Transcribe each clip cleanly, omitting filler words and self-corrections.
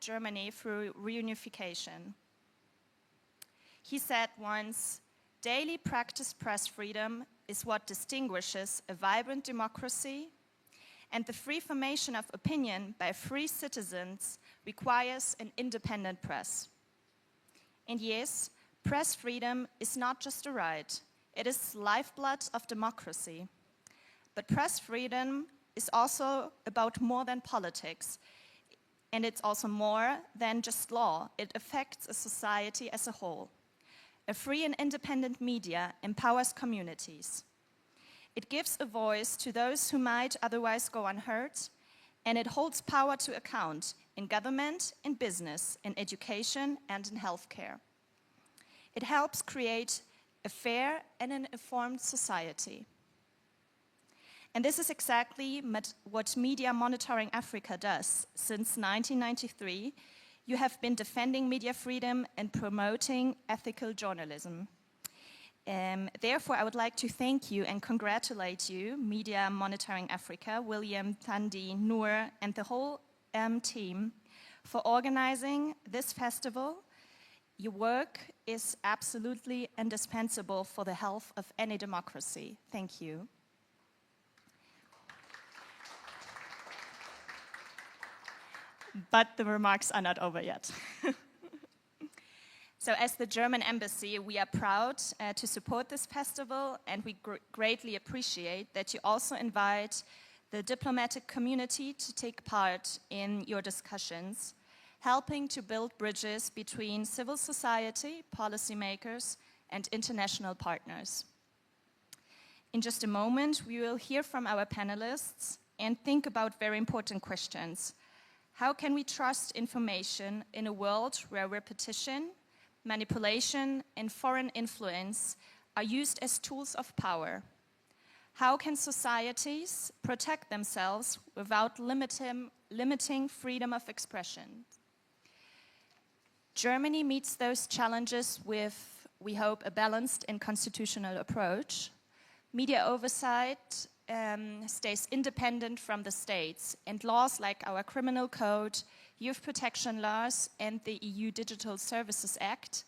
Germany through reunification. He said once, "Daily practiced press freedom is what distinguishes a vibrant democracy, and the free formation of opinion by free citizens requires an independent press." And yes, press freedom is not just a right, it is lifeblood of democracy. But press freedom is also about more than politics, and it's also more than just law. It affects a society as a whole. A free and independent media empowers communities. It gives a voice to those who might otherwise go unheard, and it holds power to account in government, in business, in education, and in healthcare. It helps create a fair and an informed society. And this is exactly what Media Monitoring Africa does. Since 1993, you have been defending media freedom and promoting ethical journalism. Therefore, I would like to thank you and congratulate you, Media Monitoring Africa, William, Thandi, Noor, and the whole team for organizing this festival. Your work is absolutely indispensable for the health of any democracy. Thank you. But the remarks are not over yet. So as the German embassy, we are proud to support this festival, and we greatly appreciate that you also invite the diplomatic community to take part in your discussions, helping to build bridges between civil society, policymakers, and international partners. In just a moment, we will hear from our panelists and think about very important questions. How can we trust information in a world where repetition, manipulation, and foreign influence are used as tools of power? How can societies protect themselves without limiting freedom of expression? Germany meets those challenges with, we hope, a balanced and constitutional approach. Media oversight stays independent from the states, and laws like our criminal code, youth protection laws, and the EU Digital Services Act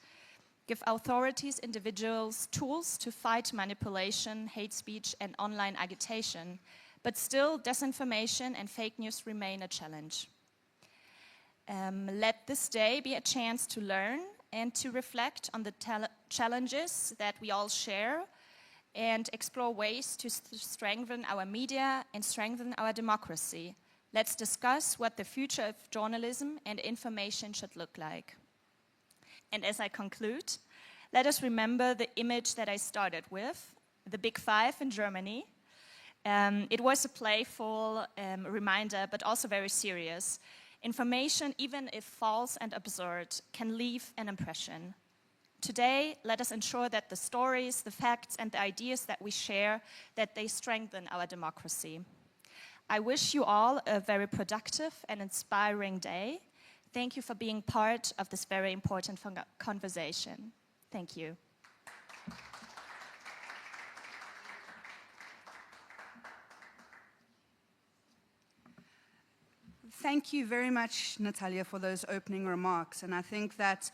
give authorities, individuals, tools to fight manipulation, hate speech, and online agitation. But still, disinformation and fake news remain a challenge. Let this day be a chance to learn and to reflect on the challenges that we all share, and explore ways to strengthen our media and strengthen our democracy. Let's discuss what the future of journalism and information should look like. And as I conclude, let us remember the image that I started with, the Big Five in Germany. It was a playful reminder, but also very serious. Information, even if false and absurd, can leave an impression. Today, let us ensure that the stories, the facts, and the ideas that we share, that they strengthen our democracy. I wish you all a very productive and inspiring day. Thank you for being part of this very important conversation. Thank you. Thank you very much, Natalia, for those opening remarks. And I think that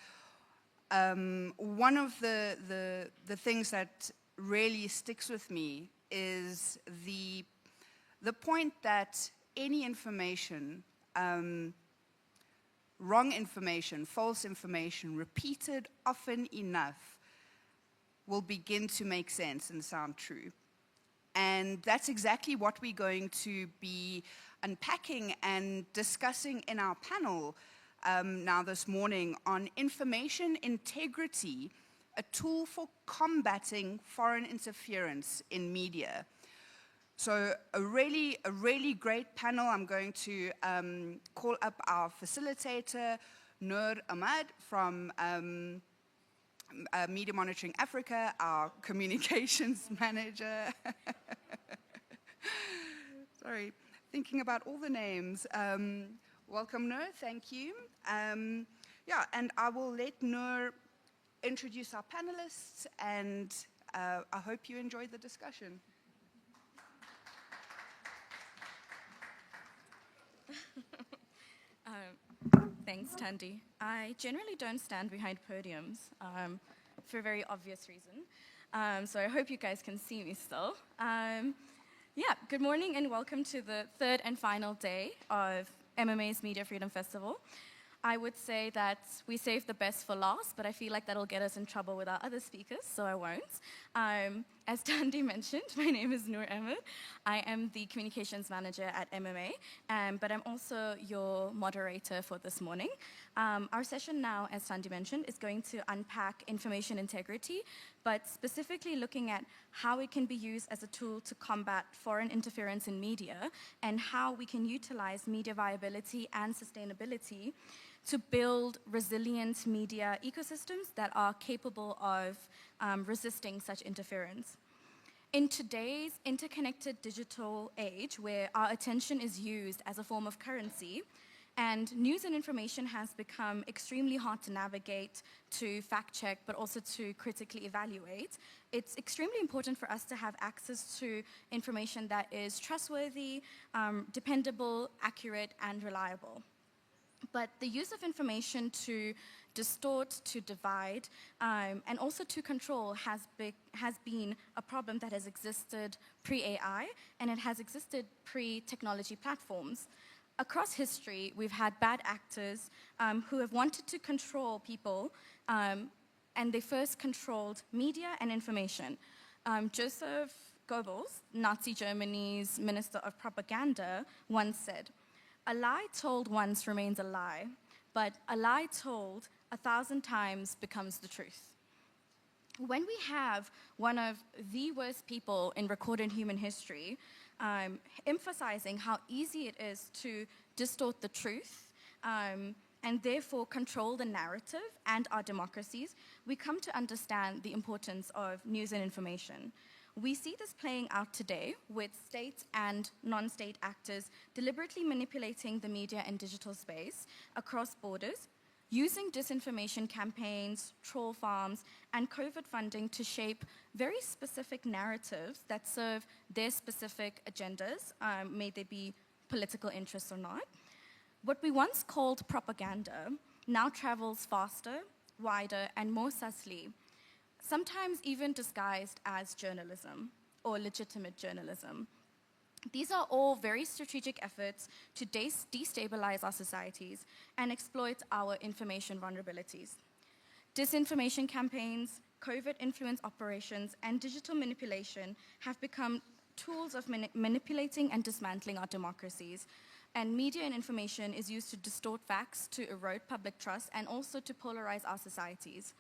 one of the things that really sticks with me is the point that any information, wrong information, false information, repeated often enough, will begin to make sense and sound true. And that's exactly what we're going to be unpacking and discussing in our panel now this morning on information integrity, a tool for combating foreign interference in media. So a really great panel. I'm going to call up our facilitator, Noor Ahmad from Media Monitoring Africa, our communications manager. Sorry, thinking about all the names. Welcome, Noor, thank you. Yeah, and I will let Noor introduce our panelists, and I hope you enjoyed the discussion. Thanks, Tandy. I generally don't stand behind podiums for a very obvious reason. So I hope you guys can see me still. Yeah, good morning and welcome to the third and final day of MMA's Media Freedom Festival. I would say that we saved the best for last, but I feel like that'll get us in trouble with our other speakers, so I won't. As Tandy mentioned, my name is Noor Ahmed. I am the communications manager at MMA, but I'm also your moderator for this morning. Our session now, as Tandy mentioned, is going to unpack information integrity, but specifically looking at how it can be used as a tool to combat foreign interference in media and how we can utilize media viability and sustainability to build resilient media ecosystems that are capable of resisting such interference. In today's interconnected digital age, where our attention is used as a form of currency, and news and information has become extremely hard to navigate, to fact check, but also to critically evaluate, it's extremely important for us to have access to information that is trustworthy, dependable, accurate, and reliable. But the use of information to distort, to divide, and also to control has been a problem that has existed pre-AI, and it has existed pre-technology platforms. Across history, we've had bad actors who have wanted to control people, and they first controlled media and information. Joseph Goebbels, Nazi Germany's Minister of Propaganda, once said, "A lie told once remains a lie, but a lie told 1,000 times becomes the truth." When we have one of the worst people in recorded human history emphasizing how easy it is to distort the truth and therefore control the narrative and our democracies, we come to understand the importance of news and information. We see this playing out today with state and non-state actors deliberately manipulating the media and digital space across borders, using disinformation campaigns, troll farms, and covert funding to shape very specific narratives that serve their specific agendas, may they be political interests or not. What we once called propaganda now travels faster, wider, and more subtly, sometimes even disguised as journalism or legitimate journalism. These are all very strategic efforts to destabilize our societies and exploit our information vulnerabilities. Disinformation campaigns, covert influence operations, and digital manipulation have become tools of manipulating and dismantling our democracies. And media and information is used to distort facts, to erode public trust, and also to polarize our societies.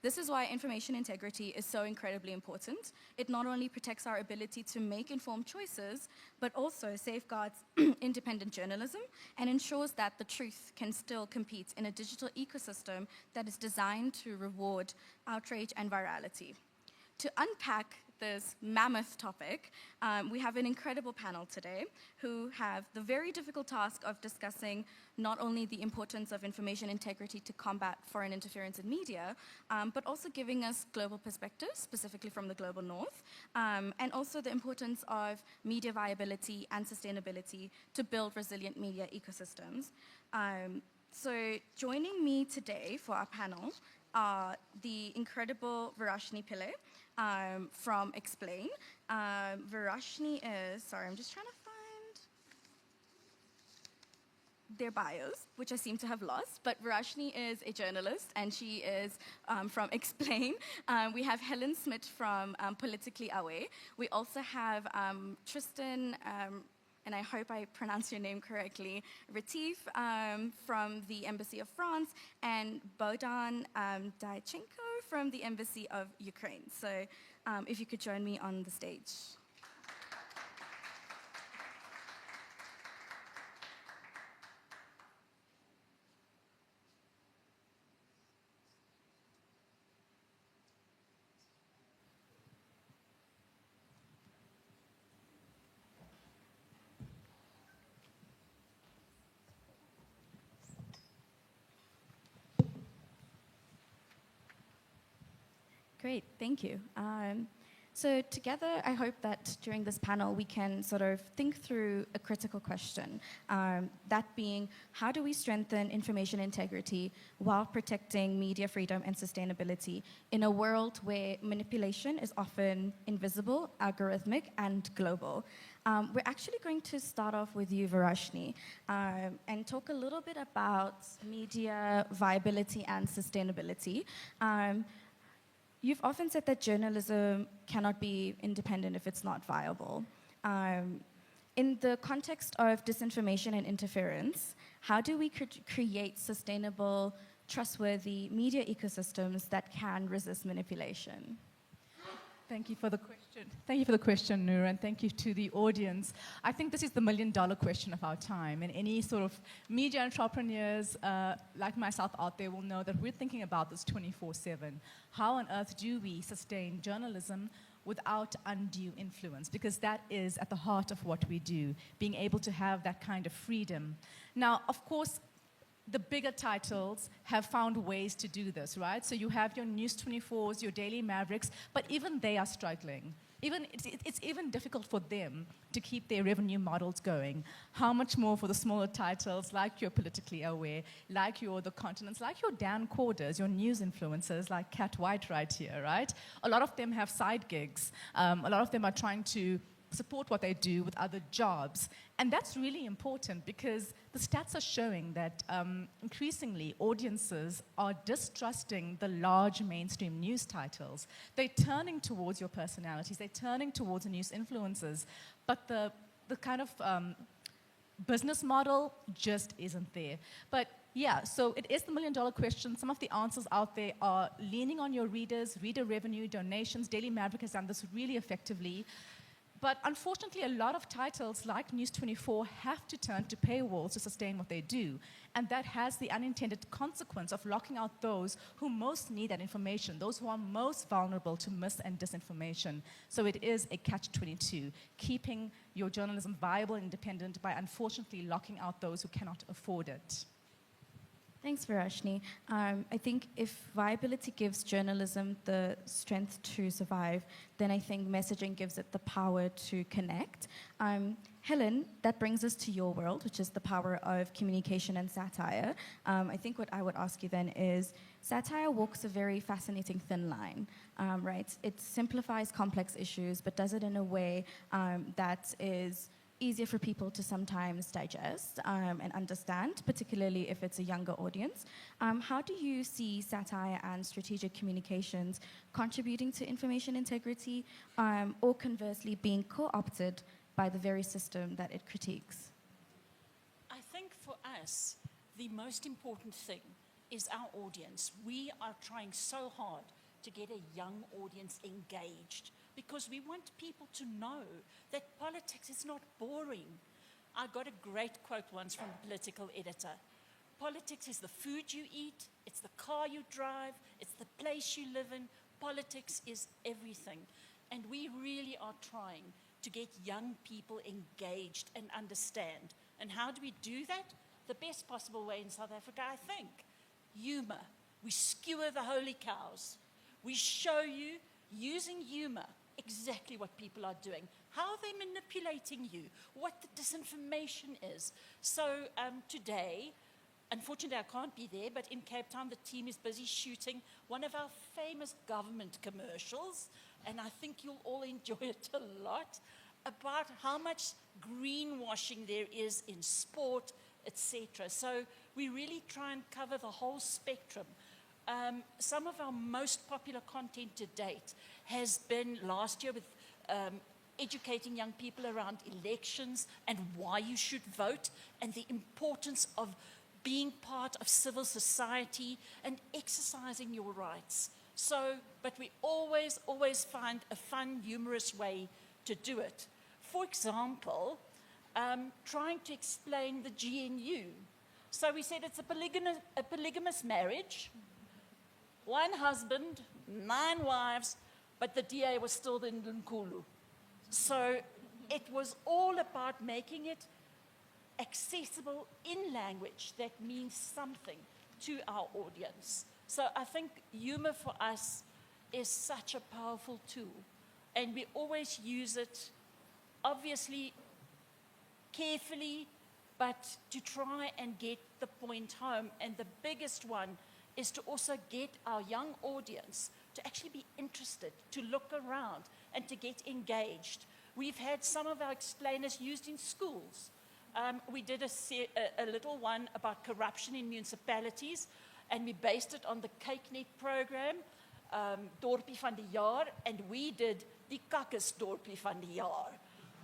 This is why information integrity is so incredibly important. It not only protects our ability to make informed choices, but also safeguards independent journalism and ensures that the truth can still compete in a digital ecosystem that is designed to reward outrage and virality. To unpack this mammoth topic, we have an incredible panel today who have the very difficult task of discussing not only the importance of information integrity to combat foreign interference in media, but also giving us global perspectives, specifically from the global north, and also the importance of media viability and sustainability to build resilient media ecosystems. So joining me today for our panel are the incredible Varashni Pillai, from Explain. Varashni is, sorry, I'm just trying to find their bios, which I seem to have lost, but Varashni is a journalist, and she is from Explain. We have Helen Smith from Politically Away. We also have Tristan, and I hope I pronounce your name correctly, Retief from the Embassy of France, and Bohdan Dyachenko from the Embassy of Ukraine. So if you could join me on the stage. Great, thank you. So together, I hope that during this panel, we can sort of think through a critical question, that being, how do we strengthen information integrity while protecting media freedom and sustainability in a world where manipulation is often invisible, algorithmic, and global? We're actually going to start off with you, Varashni, and talk a little bit about media viability and sustainability. You've often said that journalism cannot be independent if it's not viable. In the context of disinformation and interference, how do we create sustainable, trustworthy media ecosystems that can resist manipulation? Thank you for the question. Thank you for the question, Noor, and thank you to the audience. I think this is the million-dollar question of our time, and any sort of media entrepreneurs like myself out there will know that we're thinking about this 24/7. How on earth do we sustain journalism without undue influence? Because that is at the heart of what we do, being able to have that kind of freedom. Now, of course, the bigger titles have found ways to do this, right? So you have your News 24s, your Daily Mavericks, but even they are struggling. It's even difficult for them to keep their revenue models going. How much more for the smaller titles like your Politically Aware, like your The Continents, like your Dan Corders, your news influencers like Kat White right here, right? A lot of them have side gigs. A lot of them are trying to support what they do with other jobs. And that's really important because the stats are showing that increasingly audiences are distrusting the large mainstream news titles. They're turning towards your personalities, they're turning towards the news influencers, but the kind of business model just isn't there. But yeah, so it is the million-dollar question. Some of the answers out there are leaning on your readers, reader revenue, donations. Daily Maverick has done this really effectively. But unfortunately, a lot of titles like News 24 have to turn to paywalls to sustain what they do. And that has the unintended consequence of locking out those who most need that information, those who are most vulnerable to mis- and disinformation. So it is a catch-22, keeping your journalism viable and independent by unfortunately locking out those who cannot afford it. Thanks, Varashni. I think if viability gives journalism the strength to survive, then I think messaging gives it the power to connect. Helen, that brings us to your world, which is the power of communication and satire. I think what I would ask you then is, satire walks a very fascinating thin line, right? It simplifies complex issues, but does it in a way that is easier for people to sometimes digest and understand, particularly if it's a younger audience. How do you see satire and strategic communications contributing to information integrity or conversely being co-opted by the very system that it critiques? I think for us, the most important thing is our audience. We are trying so hard to get a young audience engaged, because we want people to know that politics is not boring. I got a great quote once from a political editor. Politics is the food you eat, it's the car you drive, it's the place you live in. Politics is everything. And we really are trying to get young people engaged and understand. And how do we do that? The best possible way in South Africa, I think. Humor. We skewer the holy cows. We show you, using humor, exactly what people are doing, how they're manipulating you, what the disinformation is. So today, unfortunately I can't be there, but in Cape Town the team is busy shooting one of our famous government commercials, and I think you'll all enjoy it a lot, about how much greenwashing there is in sport, etc. So we really try and cover the whole spectrum. Some of our most popular content to date has been last year with educating young people around elections and why you should vote and the importance of being part of civil society and exercising your rights. So, but we always find a fun, humorous way to do it. For example, trying to explain the GNU. So we said it's a polygamous marriage. One husband, 9 wives, but the DA was still the Ndlunkulu. So it was all about making it accessible in language that means something to our audience. So I think humor for us is such a powerful tool. and we always use it, obviously, carefully, but to try and get the point home. And the biggest one is to also get our young audience to actually be interested, to look around, and to get engaged. We've had some of our explainers used in schools. We did a little one about corruption in municipalities, and we based it on the Cakenet program, Dorpie van die Jaar, and we did the Kakkes Dorpie van die Jaar,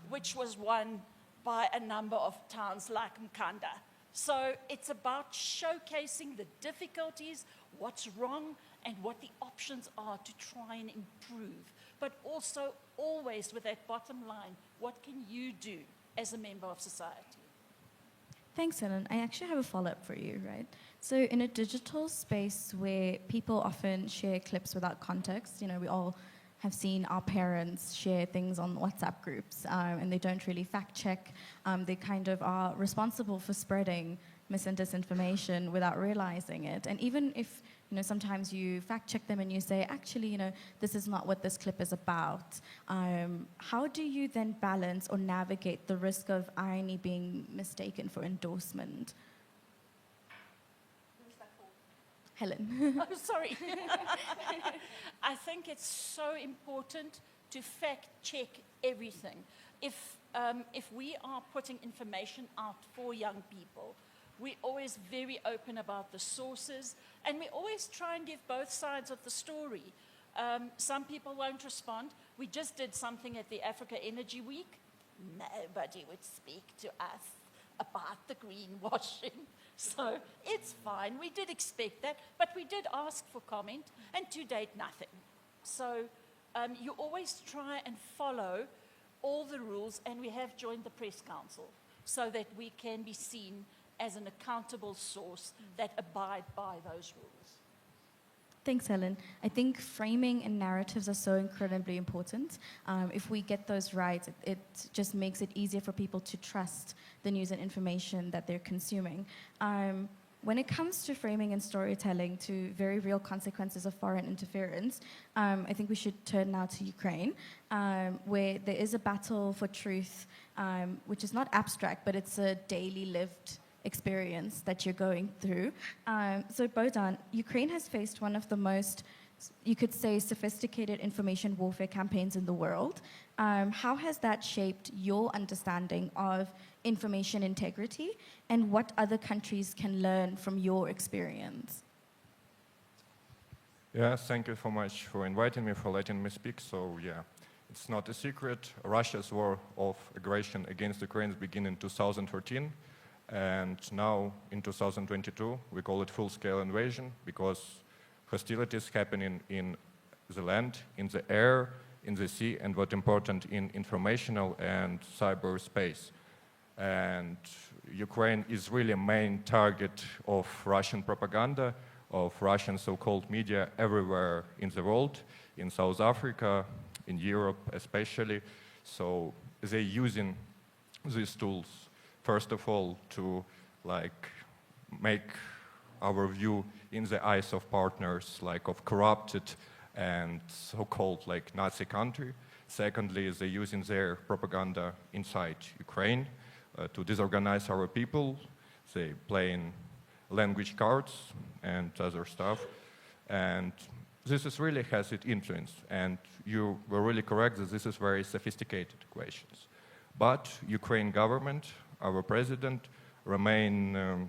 which was won by a number of towns like Mkanda. So it's about showcasing the difficulties, what's wrong, and what the options are to try and improve. But also always with that bottom line, what can you do as a member of society? Thanks, Helen. I actually have a follow-up for you, right? So in a digital space where people often share clips without context, you know, we all have seen our parents share things on WhatsApp groups, and they don't really fact check. They kind of are responsible for spreading mis and disinformation without realizing it. And even if, you know, sometimes you fact check them and you say, actually, you know, this is not what this clip is about. How do you then balance or navigate the risk of irony being mistaken for endorsement? Helen. Oh, sorry. I think it's so important to fact check everything. If we are putting information out for young people, we're always very open about the sources, and we always try and give both sides of the story. Some people won't respond. We just did something at the Africa Energy Week. Nobody would speak to us about the greenwashing. So it's fine. We did expect that, but we did ask for comment, and to date, nothing. So you always try and follow all the rules, and we have joined the Press Council so that we can be seen as an accountable source that abide by those rules. Thanks, Helen. I think framing and narratives are so incredibly important. If we get those right, it just makes it easier for people to trust the news and information that they're consuming. When it comes to framing and storytelling to very real consequences of foreign interference, I think we should turn now to Ukraine, where there is a battle for truth, which is not abstract, but it's a daily lived experience that you're going through. So Bohdan, Ukraine has faced one of the most, you could say, sophisticated information warfare campaigns in the world. How has that shaped your understanding of information integrity, and what other countries can learn from your experience? Yeah, thank you so much for inviting me, for letting me speak. So yeah, it's not a secret. Russia's war of aggression against Ukraine began in 2014. And now, in 2022, we call it full-scale invasion because hostilities happening in the land, in the air, in the sea, and what's important, in informational and cyberspace. And Ukraine is really a main target of Russian propaganda, of Russian so-called media everywhere in the world, in South Africa, in Europe especially. So they're using these tools, first of all, to make our view in the eyes of partners of corrupted and so-called Nazi country. Secondly, they're using their propaganda inside Ukraine to disorganize our people. They playing language cards and other stuff. And this is really has its influence. And you were really correct that this is very sophisticated equations. But Ukraine government, our president, remain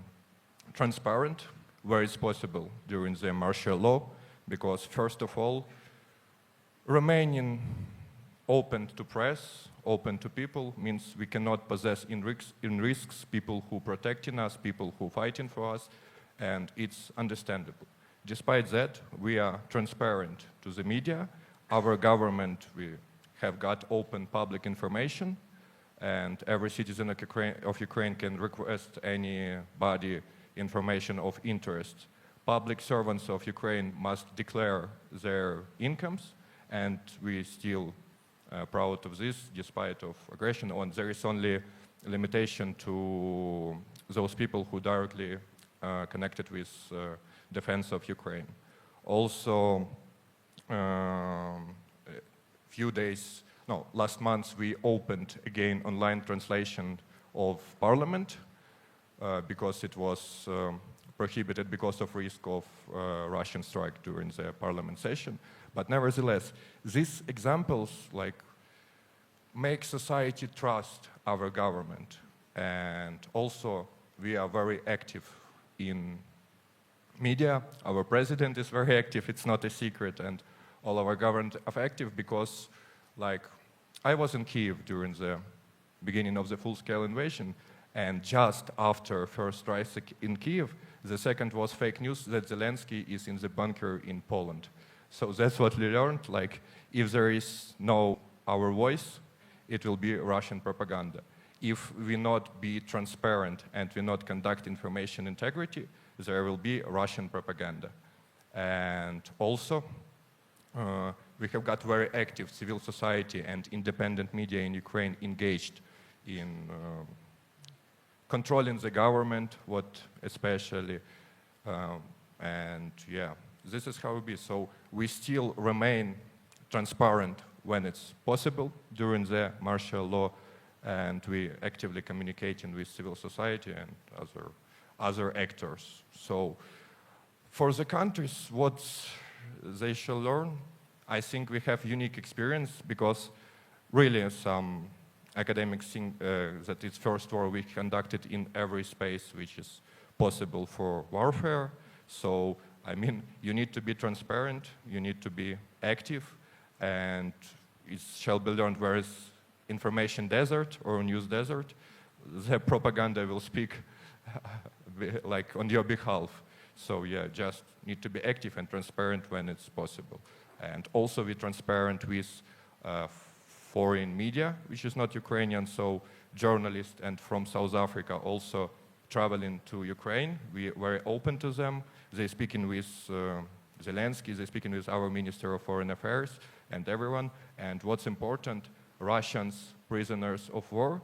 transparent where it's possible during the martial law, because first of all, remaining open to press, open to people, means we cannot possess in risks people who protecting us, people who fighting for us, and it's understandable. Despite that, we are transparent to the media. Our government, we have got open public information, and every citizen of Ukraine can request anybody information of interest. Public servants of Ukraine must declare their incomes, and we still proud of this, despite of aggression. And there is only a limitation to those people who directly connected with defense of Ukraine. Also, a last month we opened again online translation of Parliament because it was prohibited because of risk of Russian strike during the Parliament session. But nevertheless, these examples make society trust our government, and also we are very active in media. Our president is very active, it's not a secret, and all our government are active because, I was in Kiev during the beginning of the full-scale invasion, and just after first strike in Kiev, the second was fake news that Zelensky is in the bunker in Poland. So that's what we learned, if there is no our voice, it will be Russian propaganda. If we not be transparent and we not conduct information integrity, there will be Russian propaganda. And also, we have got very active civil society and independent media in Ukraine engaged in controlling the government, and yeah, this is how it is. So we still remain transparent when it's possible during the martial law, and we actively communicating with civil society and other actors. So for the countries, what they shall learn, I think we have unique experience because really some academic thing that is first war we conducted in every space which is possible for warfare. So, you need to be transparent, you need to be active, and it shall be learned where is information desert or news desert, the propaganda will speak on your behalf. So yeah, just need to be active and transparent when it's possible. And also be transparent with foreign media, which is not Ukrainian, so journalists and from South Africa also traveling to Ukraine. We are very open to them. They're speaking with Zelensky, they're speaking with our Minister of Foreign Affairs and everyone. And what's important, Russians, prisoners of war,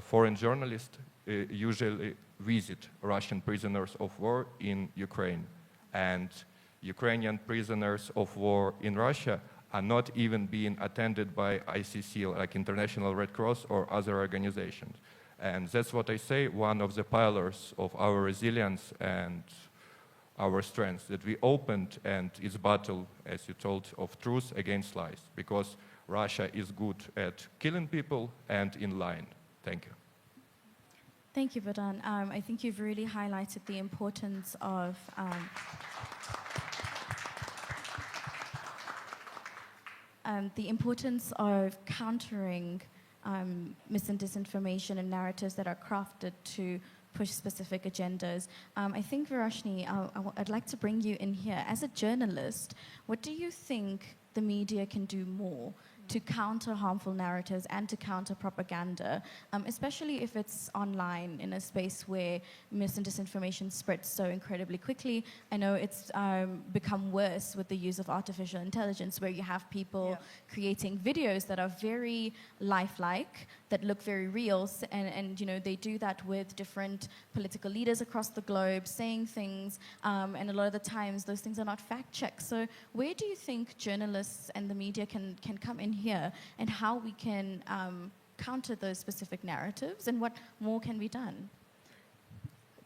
foreign journalists usually visit Russian prisoners of war in Ukraine. And Ukrainian prisoners of war in Russia are not even being attended by ICC, like International Red Cross or other organizations. And that's what I say, one of the pillars of our resilience and our strength, that we opened, and it's battle, as you told, of truth against lies, because Russia is good at killing people and in lying. Thank you. Thank you, Bohdan. I think you've really highlighted the importance of countering mis and disinformation and narratives that are crafted to push specific agendas. I think, Varoshni, I'd like to bring you in here. As a journalist, what do you think the media can do more to counter harmful narratives and to counter propaganda, especially if it's online in a space where mis and disinformation spreads so incredibly quickly? I know it's become worse with the use of artificial intelligence, where you have people creating videos that are very lifelike, that look very real, and they do that with different political leaders across the globe saying things, and a lot of the times those things are not fact-checked. So where do you think journalists and the media can come in here, and how we can counter those specific narratives, and what more can be done?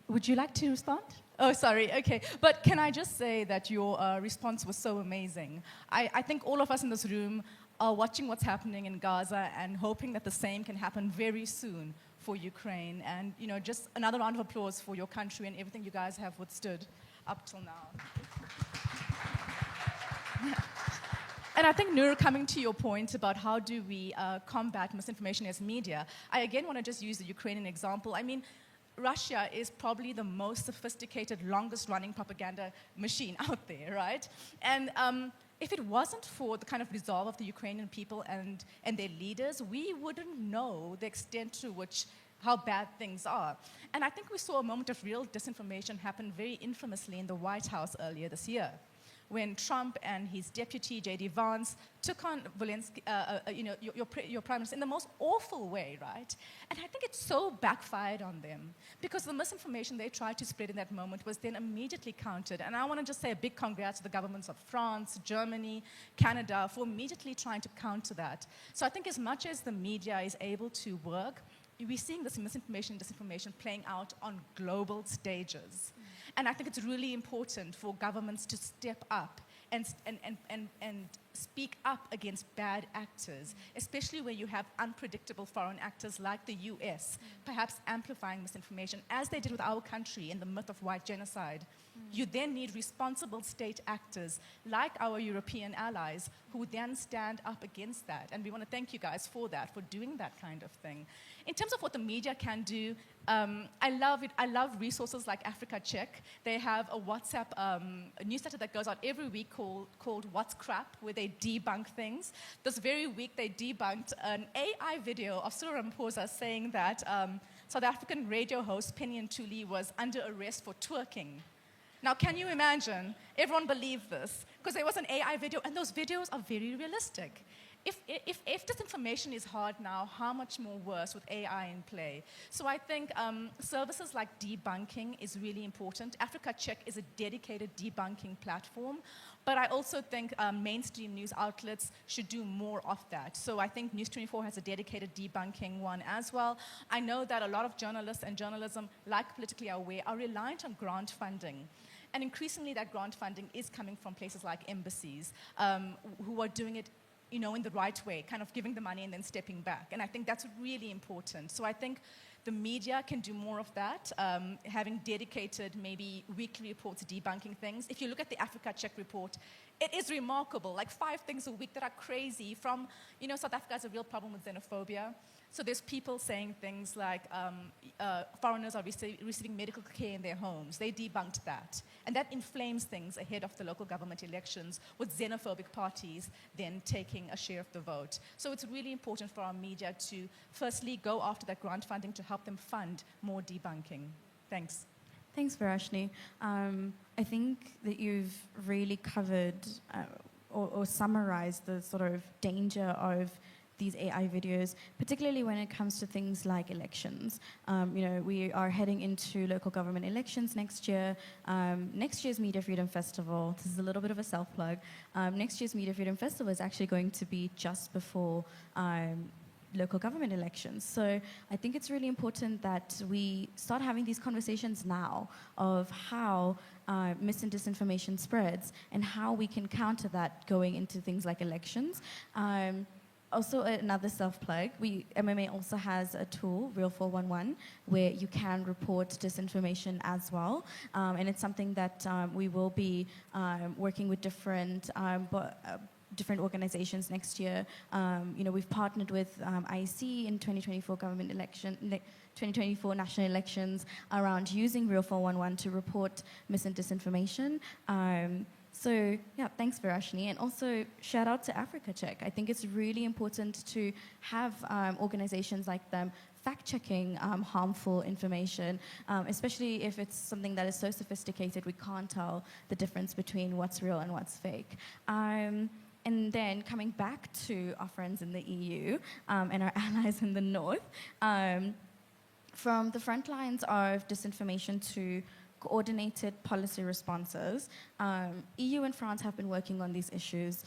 Would you like to respond? Oh, sorry, okay. But can I just say that your response was so amazing. I think all of us in this room are watching what's happening in Gaza and hoping that the same can happen very soon for Ukraine. And, just another round of applause for your country and everything you guys have withstood up till now. And I think, Nur, coming to your point about how do we combat misinformation as media, I again want to just use the Ukrainian example. Russia is probably the most sophisticated, longest-running propaganda machine out there, right? And if it wasn't for the kind of resolve of the Ukrainian people and their leaders, we wouldn't know the extent to which how bad things are. And I think we saw a moment of real disinformation happen very infamously in the White House earlier this year, when Trump and his deputy, J.D. Vance, took on Zelensky, your prime minister in the most awful way, right? And I think it so backfired on them because the misinformation they tried to spread in that moment was then immediately countered. And I want to just say a big congrats to the governments of France, Germany, Canada for immediately trying to counter that. So I think as much as the media is able to work, we're seeing this misinformation and disinformation playing out on global stages. And I think it's really important for governments to step up and speak up against bad actors, especially where you have unpredictable foreign actors like the US, perhaps amplifying misinformation, as they did with our country in the myth of white genocide. You then need responsible state actors like our European allies who then stand up against that. And we want to thank you guys for that, for doing that kind of thing. In terms of what the media can do, I love it. I love resources like Africa Check. They have a WhatsApp a newsletter that goes out every week called What's Crap, where they debunk things. This very week, they debunked an AI video of Cyril Ramaphosa saying that South African radio host Penny Ntuli was under arrest for twerking. Now, can you imagine? Everyone believed this because there was an AI video, and those videos are very realistic. If disinformation is hard now, how much more worse with AI in play? So I think services like debunking is really important. Africa Check is a dedicated debunking platform, but I also think mainstream news outlets should do more of that. So I think News 24 has a dedicated debunking one as well. I know that a lot of journalists and journalism, like Politically Aware, are reliant on grant funding. And increasingly that grant funding is coming from places like embassies who are doing it in the right way, kind of giving the money and then stepping back. And I think that's really important. So I think the media can do more of that, having dedicated maybe weekly reports debunking things. If you look at the Africa Check report, it is remarkable, like 5 things a week that are crazy from, South Africa has a real problem with xenophobia. So there's people saying things like foreigners are receiving medical care in their homes. They debunked that. And that inflames things ahead of the local government elections with xenophobic parties then taking a share of the vote. So it's really important for our media to firstly go after that grant funding to help them fund more debunking. Thanks. Thanks, Varashni. I think that you've really covered or summarized the sort of danger of these AI videos, particularly when it comes to things like elections. We are heading into local government elections next year. Next year's Media Freedom Festival, this is a little bit of a self-plug, next year's Media Freedom Festival is actually going to be just before local government elections. So I think it's really important that we start having these conversations now of how mis and disinformation spreads and how we can counter that going into things like elections. Also, another self-plug, MMA also has a tool, Real 411, where you can report disinformation as well. And it's something that we will be working with different organizations next year. We've partnered with IEC in 2024 government election, 2024 national elections around using Real 411 to report mis and disinformation. So, yeah, thanks, Varashni. And also, shout out to Africa Check. I think it's really important to have organizations like them fact-checking harmful information, especially if it's something that is so sophisticated we can't tell the difference between what's real and what's fake. And then coming back to our friends in the EU and our allies in the North, from the front lines of disinformation to coordinated policy responses, EU and France have been working on these issues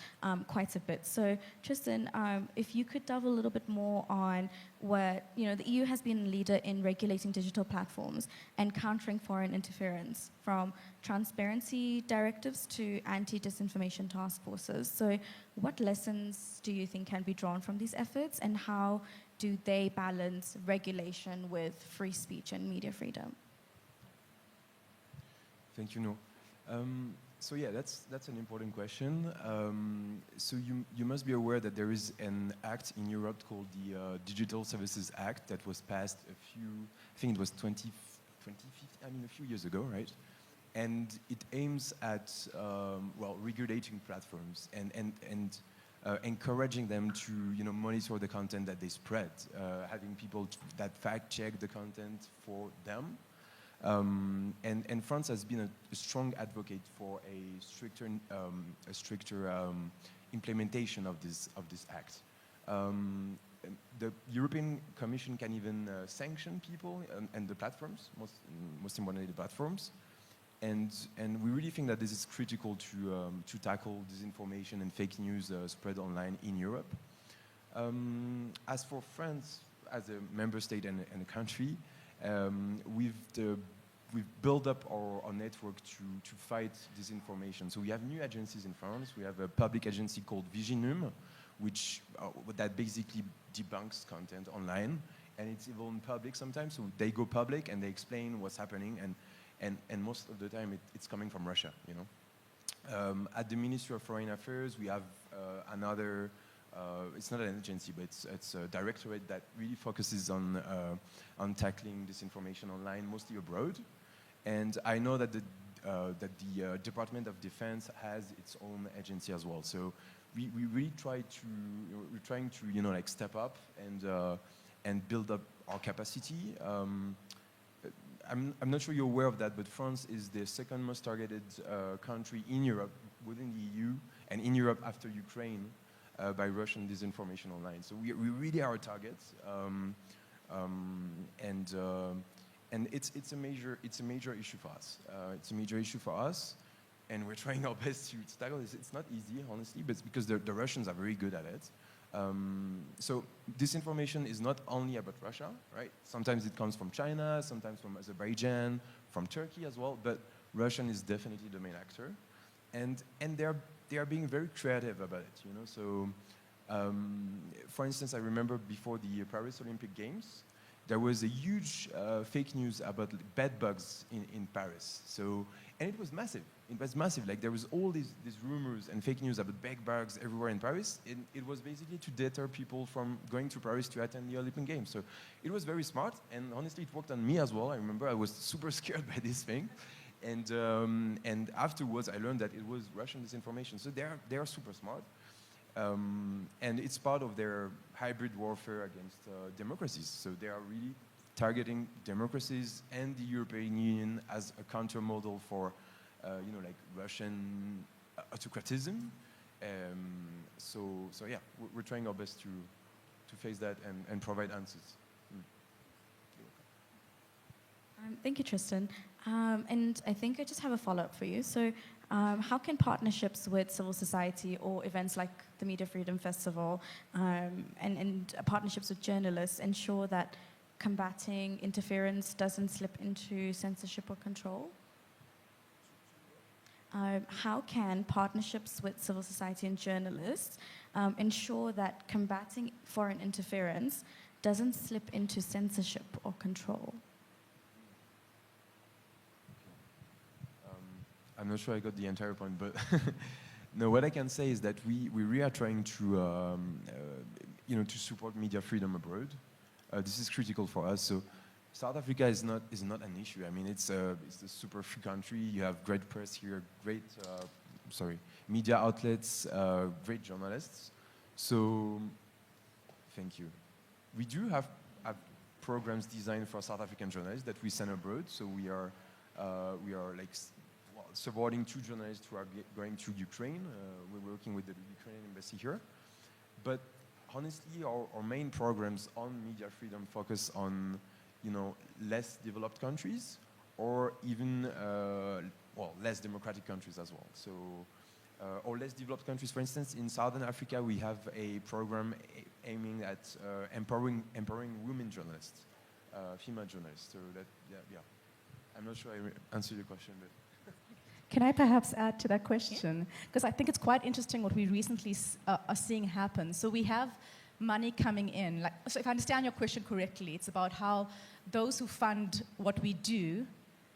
quite a bit. So, Tristan, if you could delve a little bit more on what, the EU has been a leader in regulating digital platforms and countering foreign interference, from transparency directives to anti-disinformation task forces. So, what lessons do you think can be drawn from these efforts, and how do they balance regulation with free speech and media freedom? Thank you, No. So yeah, that's an important question. So you must be aware that there is an act in Europe called the Digital Services Act that was passed I think it was 2015, a few years ago, right? And it aims at, regulating platforms and encouraging them to, monitor the content that they spread, having people that fact check the content for them. And France has been a strong advocate for a stricter implementation of this act. The European Commission can even sanction people and the platforms, most importantly the platforms. And we really think that this is critical to tackle disinformation and fake news spread online in Europe. As for France, as a member state and a country, we've built up our network to fight disinformation. So we have new agencies in France. We have a public agency called Viginum, which that basically debunks content online, and it's even public sometimes. So they go public and they explain what's happening, and most of the time it's coming from Russia, you know. At the Ministry of Foreign Affairs, we have another, it's not an agency, but it's a directorate that really focuses on tackling disinformation online, mostly abroad. And I know that the Department of Defense has its own agency as well. So we really we're trying to, you know, like step up and build up our capacity. I'm not sure you're aware of that, but France is the second most targeted country in Europe, within the EU, and in Europe after Ukraine, by Russian disinformation online. So we really are a target, and it's a major issue for us. It's a major issue for us, and we're trying our best to tackle this. It's not easy, honestly, but it's because the Russians are very good at it. So disinformation is not only about Russia, right? Sometimes it comes from China, sometimes from Azerbaijan, from Turkey as well, but Russian is definitely the main actor. And they are being very creative about it, you know? So, for instance, I remember before the Paris Olympic Games, there was a huge fake news about bed bugs in Paris. So, and it was massive. It was massive. Like there was all these rumors and fake news about bed bugs everywhere in Paris. It was basically to deter people from going to Paris to attend the Olympic Games. So it was very smart, and honestly, it worked on me as well. I remember I was super scared by this thing, and afterwards I learned that it was Russian disinformation. So they are super smart, and it's part of their hybrid warfare against democracies. So they are really targeting democracies and the European Union as a counter model for, you know, like Russian autocratism. So yeah, we're trying our best to face that and provide answers. Thank you, Tristan. And I think I just have a follow-up for you. So how can partnerships with civil society or events like the Media Freedom Festival and partnerships with journalists ensure that combating interference doesn't slip into censorship or control? How can partnerships with civil society and journalists ensure that combating foreign interference doesn't slip into censorship or control? I'm not sure I got the entire point, but no, what I can say is that we really are trying to, you know, to support media freedom abroad. This is critical for us. So South Africa is not an issue. I mean, it's a super free country. You have great press here, great, media outlets, great journalists. So, thank you. We do have programs designed for South African journalists that we send abroad. So we are like supporting 2 journalists who are going to Ukraine. We're working with the Ukrainian embassy here. But honestly, our main programs on media freedom focus on, you know, less developed countries or even, less democratic countries as well. So, or less developed countries. For instance, in Southern Africa, we have a program aiming at empowering women journalists, female journalists. So that, yeah. I'm not sure I answered your question, but. Can I perhaps add to that question? Because I think it's quite interesting what we recently are seeing happen. So we have money coming in. So if I understand your question correctly, it's about how those who fund what we do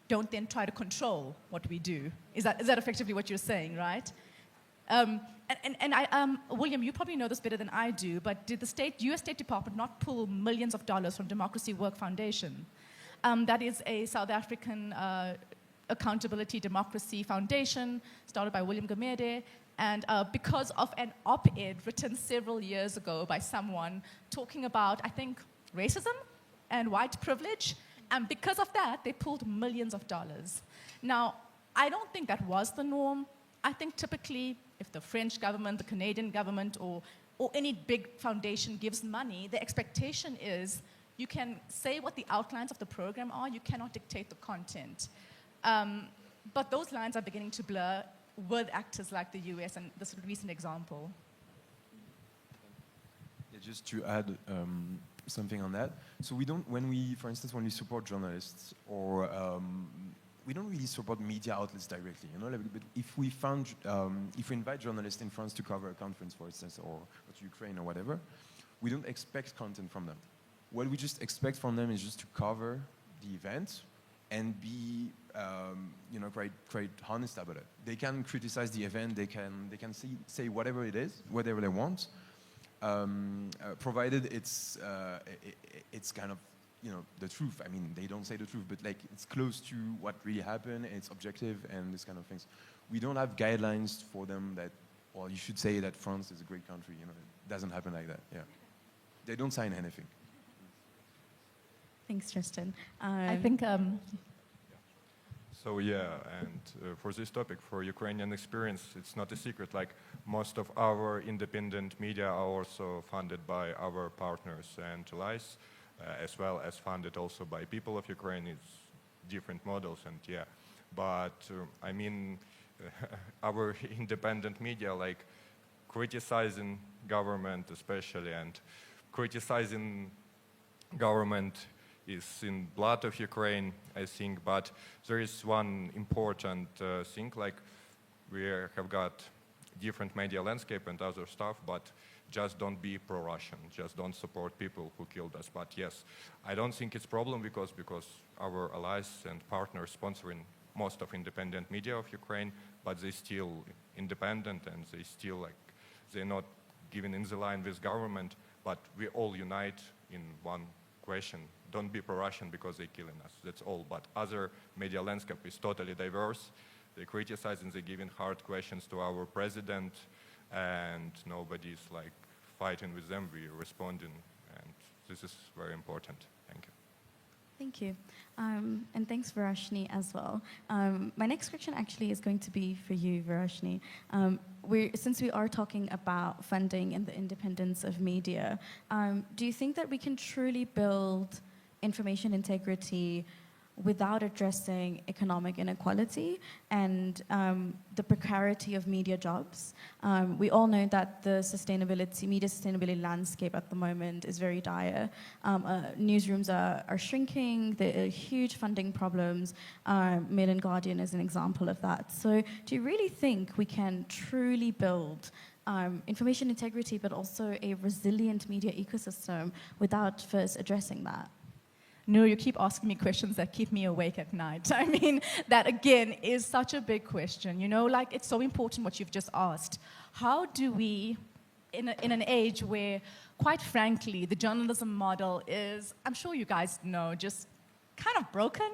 don't then try to control what we do. Is that effectively what you're saying, right? William, you probably know this better than I do, but did the U.S. State Department not pull millions of dollars from Democracy Work Foundation? That is a South African Accountability Democracy Foundation started by William Gamede, and because of an op-ed written several years ago by someone talking about, I think, racism and white privilege, And because of that, they pulled millions of dollars. Now, I don't think that was the norm. I think typically, if the French government, the Canadian government, or any big foundation gives money, the expectation is you can say what the outlines of the program are, you cannot dictate the content. But those lines are beginning to blur with actors like the US and this recent example. Yeah, just to add something on that. So for instance, when we support journalists, or we don't really support media outlets directly, you know. Like, but if we invite journalists in France to cover a conference, for instance, or to Ukraine or whatever, we don't expect content from them. What we just expect from them is just to cover the event and be, quite honest about it. They can criticize the event. They can say whatever it is, whatever they want, provided it's kind of, the truth. I mean, they don't say the truth, but like it's close to what really happened, and it's objective and this kind of things. We don't have guidelines for them that, well, you should say that France is a great country. It doesn't happen like that. Yeah, they don't sign anything. Thanks, Tristan. I think. So yeah, and for this topic, for Ukrainian experience, it's not a secret. Like most of our independent media are also funded by our partners and allies, as well as funded also by people of Ukraine. It's different models, and yeah. But I mean, our independent media, like criticizing government especially, and criticizing government is in blood of Ukraine, I think. But there is one important thing, like we have got different media landscape and other stuff, but just don't be pro-Russian, just don't support people who killed us. But yes, I don't think it's a problem because our allies and partners sponsoring most of independent media of Ukraine, but they still independent and they're not given in the line with government, but we all unite in one question. Don't be pro-Russian because they're killing us. That's all. But other media landscape is totally diverse. They criticize and they're giving hard questions to our president, and nobody's like fighting with them. We're responding, and this is very important. Thank you. Thank you. And thanks, Varashni, as well. My next question actually is going to be for you, Varashni. Since we are talking about funding and the independence of media, do you think that we can truly build information integrity without addressing economic inequality and the precarity of media jobs? We all know that the media sustainability landscape at the moment is very dire. Newsrooms are shrinking, there are huge funding problems. Mail and Guardian is an example of that. So do you really think we can truly build information integrity but also a resilient media ecosystem without first addressing that? No, you keep asking me questions that keep me awake at night. I mean, that again is such a big question. Like it's so important what you've just asked. How do we, in an age where, quite frankly, the journalism model is, I'm sure you guys know, just kind of broken.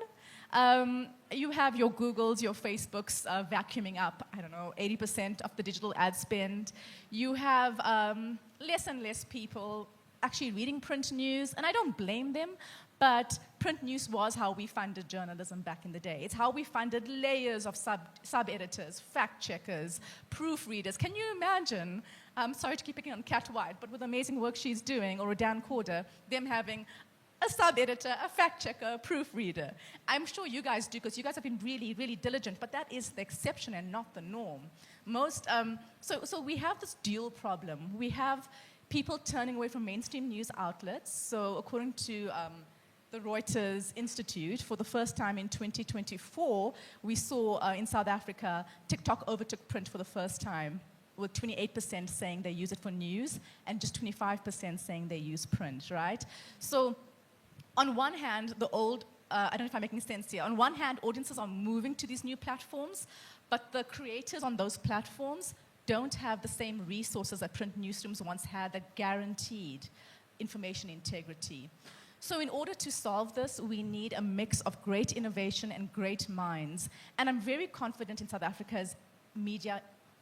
You have your Googles, your Facebooks vacuuming up, 80% of the digital ad spend. You have less and less people actually reading print news, and I don't blame them. But print news was how we funded journalism back in the day. It's how we funded layers of sub-editors, fact-checkers, proofreaders. Can you imagine, sorry to keep picking on Kat White, but with the amazing work she's doing, or Dan Corder, them having a sub-editor, a fact-checker, a proofreader. I'm sure you guys do, because you guys have been really, really diligent, but that is the exception and not the norm. So we have this dual problem. We have people turning away from mainstream news outlets. So according to the Reuters Institute, for the first time in 2024, we saw in South Africa, TikTok overtook print for the first time, with 28% saying they use it for news, and just 25% saying they use print, right? So on one hand, I don't know if I'm making sense here, on one hand, audiences are moving to these new platforms, but the creators on those platforms don't have the same resources that print newsrooms once had that guaranteed information integrity. So in order to solve this, we need a mix of great innovation and great minds. And I'm very confident in South Africa's media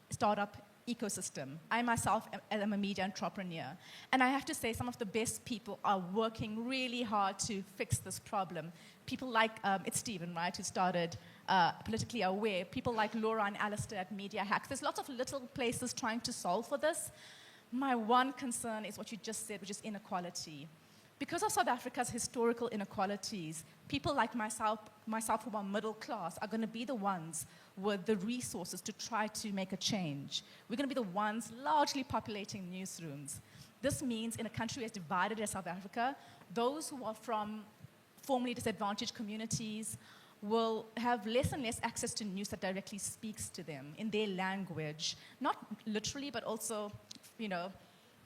startup ecosystem. I myself am a media entrepreneur. And I have to say, some of the best people are working really hard to fix this problem. People like, it's Stephen, right, who started Politically Aware. People like Laura and Alistair at Media Hacks. There's lots of little places trying to solve for this. My one concern is what you just said, which is inequality. Because of South Africa's historical inequalities, people like myself who are middle class are going to be the ones with the resources to try to make a change. We're going to be the ones largely populating newsrooms. This means in a country as divided as South Africa, those who are from formerly disadvantaged communities will have less and less access to news that directly speaks to them in their language, not literally, but also,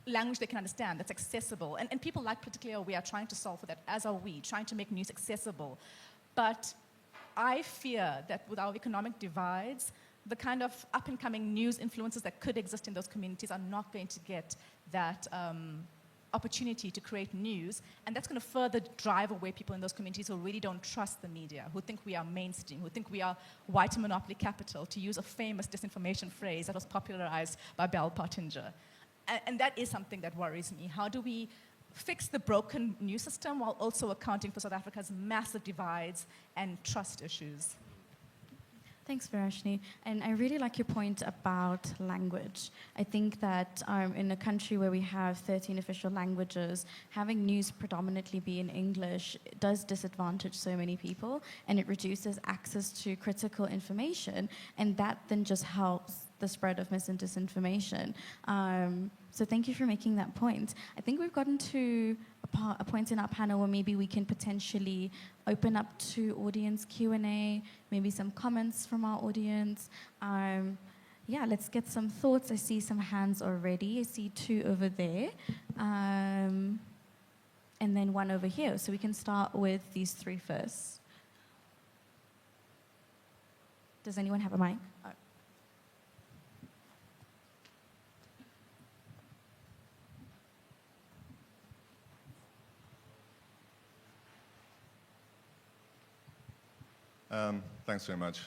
language they can understand, that's accessible. And people like Politically Aware are trying to solve for that, as are we, trying to make news accessible. But I fear that with our economic divides, the kind of up-and-coming news influences that could exist in those communities are not going to get that opportunity to create news, and that's going to further drive away people in those communities who really don't trust the media, who think we are mainstream, who think we are white monopoly capital, to use a famous disinformation phrase that was popularized by Bell Pottinger. And that is something that worries me. How do we fix the broken news system while also accounting for South Africa's massive divides and trust issues? Thanks, Varashni. And I really like your point about language. I think that in a country where we have 13 official languages, having news predominantly be in English does disadvantage so many people, and it reduces access to critical information, and that then just helps the spread of mis and disinformation. So thank you for making that point. I think we've gotten to a point in our panel where maybe we can potentially open up to audience Q&A, maybe some comments from our audience. Yeah, let's get some thoughts. I see some hands already. I see 2 over there. And then 1 over here. So we can start with these 3 first. Does anyone have a mic? Oh. Thanks very much.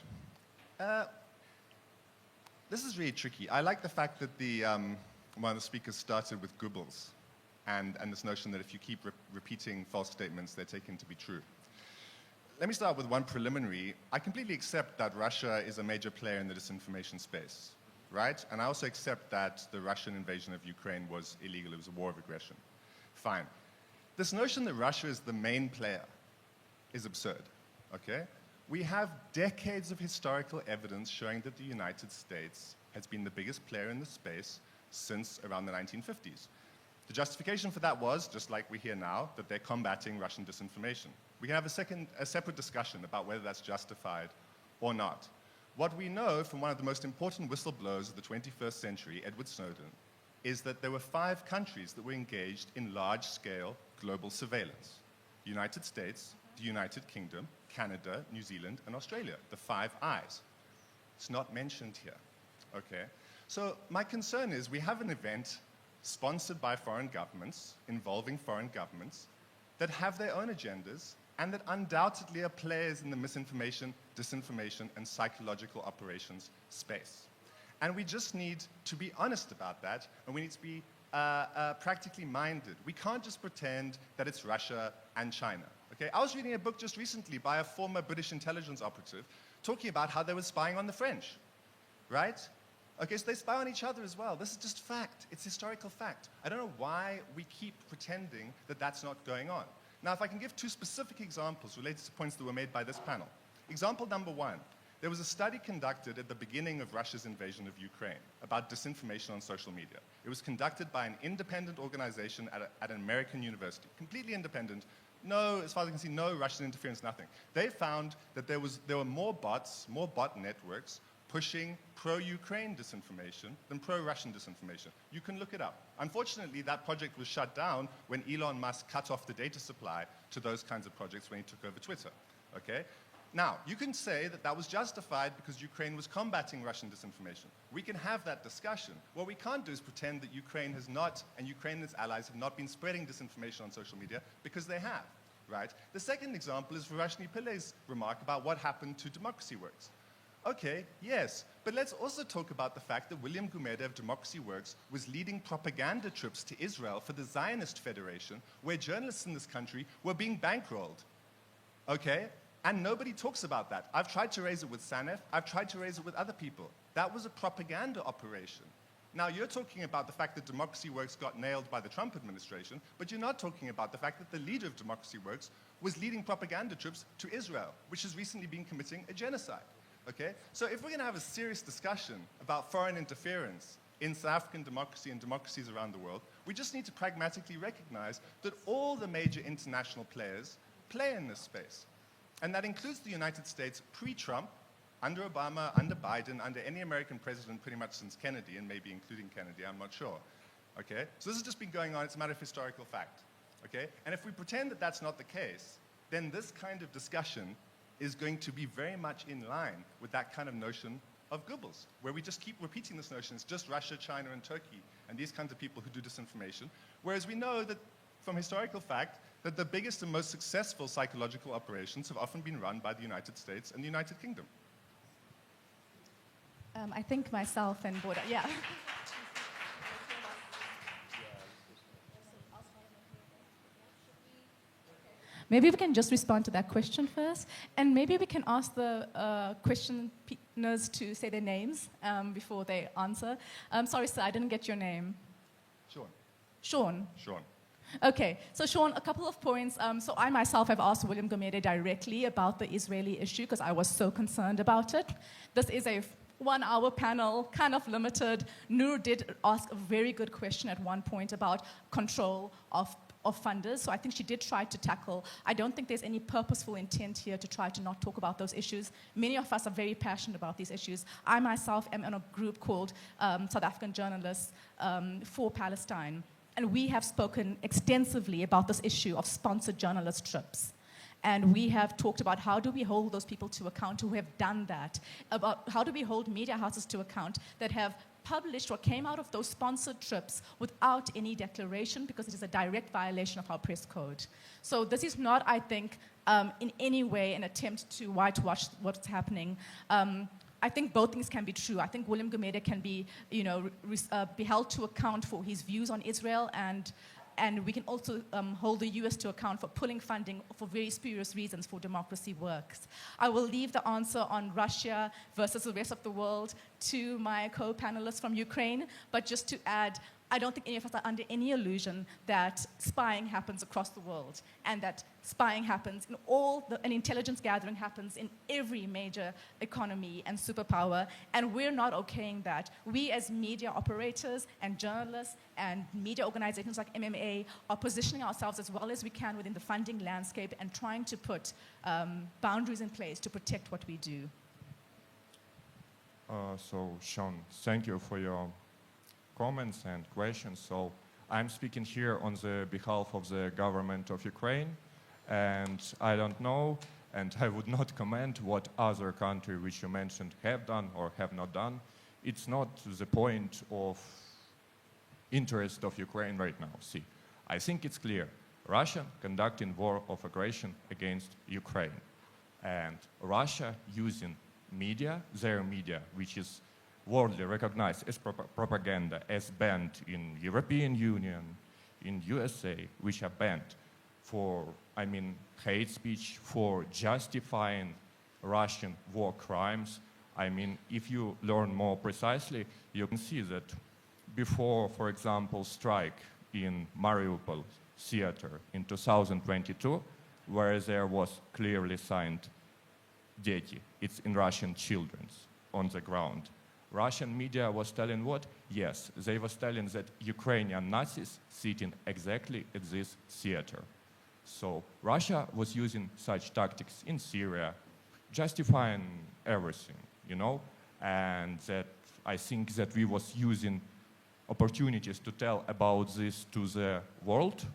This is really tricky. I like the fact that one of the speakers started with Goebbels and this notion that if you keep repeating false statements, they're taken to be true. Let me start with one preliminary. I completely accept that Russia is a major player in the disinformation space, right? And I also accept that the Russian invasion of Ukraine was illegal. It was a war of aggression. Fine. This notion that Russia is the main player is absurd, okay? We have decades of historical evidence showing that the United States has been the biggest player in the space since around the 1950s. The justification for that was, just like we hear now, that they're combating Russian disinformation. We can have a separate discussion about whether that's justified or not. What we know from one of the most important whistleblowers of the 21st century, Edward Snowden, is that there were 5 countries that were engaged in large-scale global surveillance. The United States, the United Kingdom, Canada, New Zealand, and Australia, the 5 Eyes. It's not mentioned here, okay? So my concern is we have an event sponsored by foreign governments, involving foreign governments, that have their own agendas and that undoubtedly are players in the misinformation, disinformation, and psychological operations space. And we just need to be honest about that, and we need to be practically minded. We can't just pretend that it's Russia and China. Okay, I was reading a book just recently by a former British intelligence operative talking about how they were spying on the French, right? Okay, so they spy on each other as well. This is just fact. It's historical fact. I don't know why we keep pretending that that's not going on. Now, if I can give 2 specific examples related to points that were made by this panel. Example number 1, there was a study conducted at the beginning of Russia's invasion of Ukraine about disinformation on social media. It was conducted by an independent organization at an American university, completely independent. No, as far as I can see, no Russian interference, nothing. They found that there were more bots, more bot networks pushing pro-Ukraine disinformation than pro-Russian disinformation. You can look it up. Unfortunately, that project was shut down when Elon Musk cut off the data supply to those kinds of projects when he took over Twitter, okay? Now, you can say that that was justified because Ukraine was combating Russian disinformation. We can have that discussion. What we can't do is pretend that Ukraine has not, and Ukraine and its allies have not been spreading disinformation on social media, because they have, right? The second example is Varashni Pillai's remark about what happened to Democracy Works. Okay, yes, but let's also talk about the fact that William Gumede of Democracy Works was leading propaganda trips to Israel for the Zionist Federation, where journalists in this country were being bankrolled. Okay? And nobody talks about that. I've tried to raise it with Sanef, I've tried to raise it with other people. That was a propaganda operation. Now, you're talking about the fact that Democracy Works got nailed by the Trump administration, but you're not talking about the fact that the leader of Democracy Works was leading propaganda trips to Israel, which has recently been committing a genocide. Okay? So if we're going to have a serious discussion about foreign interference in South African democracy and democracies around the world, we just need to pragmatically recognize that all the major international players play in this space. And that includes the United States pre-Trump, under Obama, under Biden, under any American president pretty much since Kennedy, and maybe including Kennedy, I'm not sure. Okay? So this has just been going on, it's a matter of historical fact. Okay? And if we pretend that that's not the case, then this kind of discussion is going to be very much in line with that kind of notion of Goebbels, where we just keep repeating this notion. It's just Russia, China, and Turkey, and these kinds of people who do disinformation. Whereas we know that, from historical fact, that the biggest and most successful psychological operations have often been run by the United States and the United Kingdom. I think myself and Boda, yeah. Maybe we can just respond to that question first, and maybe we can ask the questioners to say their names before they answer. Sorry, sir, I didn't get your name. Sean. Sean? Sean. Okay, so Sean, a couple of points. So I myself have asked William Gumede directly about the Israeli issue because I was so concerned about it. This is a 1-hour panel, kind of limited. Noor did ask a very good question at one point about control of funders, so I think she did try to tackle. I don't think there's any purposeful intent here to try to not talk about those issues. Many of us are very passionate about these issues. I myself am in a group called South African Journalists for Palestine, and we have spoken extensively about this issue of sponsored journalist trips. And we have talked about how do we hold those people to account who have done that, about how do we hold media houses to account that have published or came out of those sponsored trips without any declaration, because it is a direct violation of our press code. So this is not, I think, in any way an attempt to whitewash what's happening. I think both things can be true. I think William Gumede can be, be held to account for his views on Israel, and we can also hold the US to account for pulling funding for very spurious reasons for Democracy Works. I will leave the answer on Russia versus the rest of the world to my co-panelists from Ukraine, but just to add, I don't think any of us are under any illusion that spying happens across the world, and that spying happens in and intelligence gathering happens in every major economy and superpower, and we're not okaying that. We as media operators and journalists and media organizations like MMA are positioning ourselves as well as we can within the funding landscape and trying to put boundaries in place to protect what we do. So, Sean, thank you for your comments and questions. So I'm speaking here on the behalf of the government of Ukraine, and I don't know, and I would not comment what other country which you mentioned have done or have not done. It's not the point of interest of Ukraine right now. See, I think it's clear. Russia conducting war of aggression against Ukraine, and Russia using media, their media, which is worldly recognized as propaganda, as banned in European Union, in USA, which are banned for, hate speech, for justifying Russian war crimes. If you learn more precisely, you can see that before, for example, strike in Mariupol theater in 2022, where there was clearly signed Deti, it's in Russian children's, on the ground. Russian media was telling what? Yes, they were telling that Ukrainian Nazis sitting exactly at this theater. So Russia was using such tactics in Syria, justifying everything, and that I think that we was using opportunities to tell about this to the world.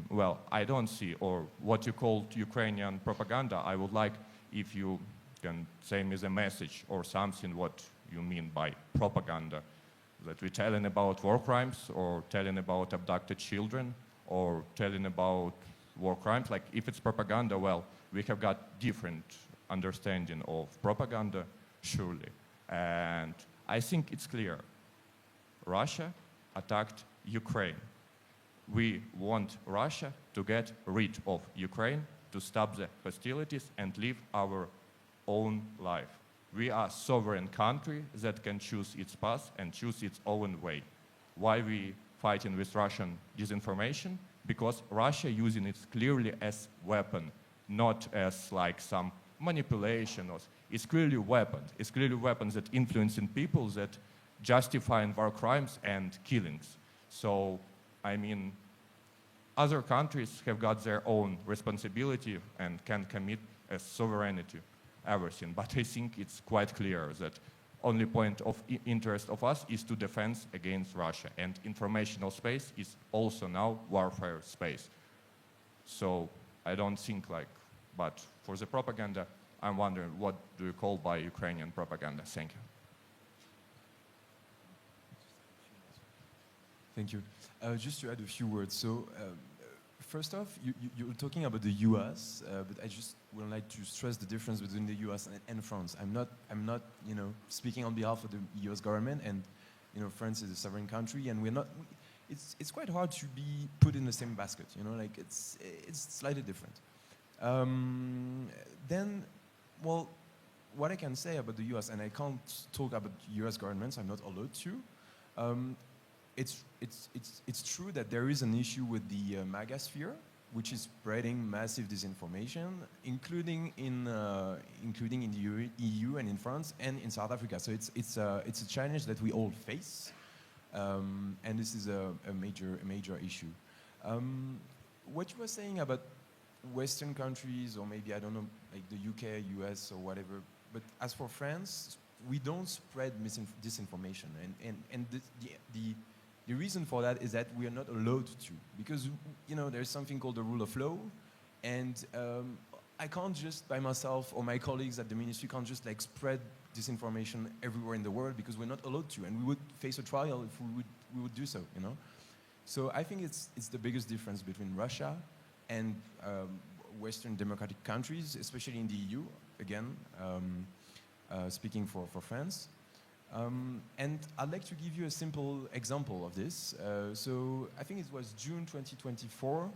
Well, I don't see, or what you called Ukrainian propaganda, I would like if you can say me the message or something what you mean by propaganda, that we're telling about war crimes or telling about abducted children or telling about war crimes. Like if it's propaganda, well, we have got different understanding of propaganda. surely. And I think it's clear. Russia attacked Ukraine. We want Russia to get rid of Ukraine, to stop the hostilities and live our own life. We are a sovereign country that can choose its path and choose its own way. Why we fighting with Russian disinformation? Because Russia using it clearly as weapon, not as like some manipulation. It's clearly weapon. It's clearly weapons that influencing people, that justifying war crimes and killings. So, I mean, other countries have got their own responsibility and can commit as sovereignty everything. But I think it's quite clear that only point of interest of us is to defend against Russia. And informational space is also now warfare space. So I don't think like, but for the propaganda, I'm wondering what do you call by Ukrainian propaganda? Thank you. Thank you. Just to add a few words. So, first off, you're talking about the U.S., but I just would like to stress the difference between the U.S. and France. I'm not, speaking on behalf of the U.S. government, and France is a sovereign country, and we're not. It's quite hard to be put in the same basket. Like it's slightly different. Then, well, what I can say about the U.S., and I can't talk about U.S. governments. I'm not allowed to. It's true that there is an issue with the MAGA sphere, which is spreading massive disinformation, including in the EU and in France and in South Africa. So it's a challenge that we all face, and this is a major issue. What you were saying about Western countries, or maybe I don't know, like the UK, US, or whatever. But as for France, we don't spread disinformation, and the reason for that is that we are not allowed to, because there's something called the rule of law, and I can't just by myself, or my colleagues at the ministry can't just like spread disinformation everywhere in the world, because we're not allowed to, and we would face a trial if we would do so. So I think it's the biggest difference between Russia and Western democratic countries, especially in the EU. Again, speaking for France. And I'd like to give you a simple example of this. So I think it was June 2024,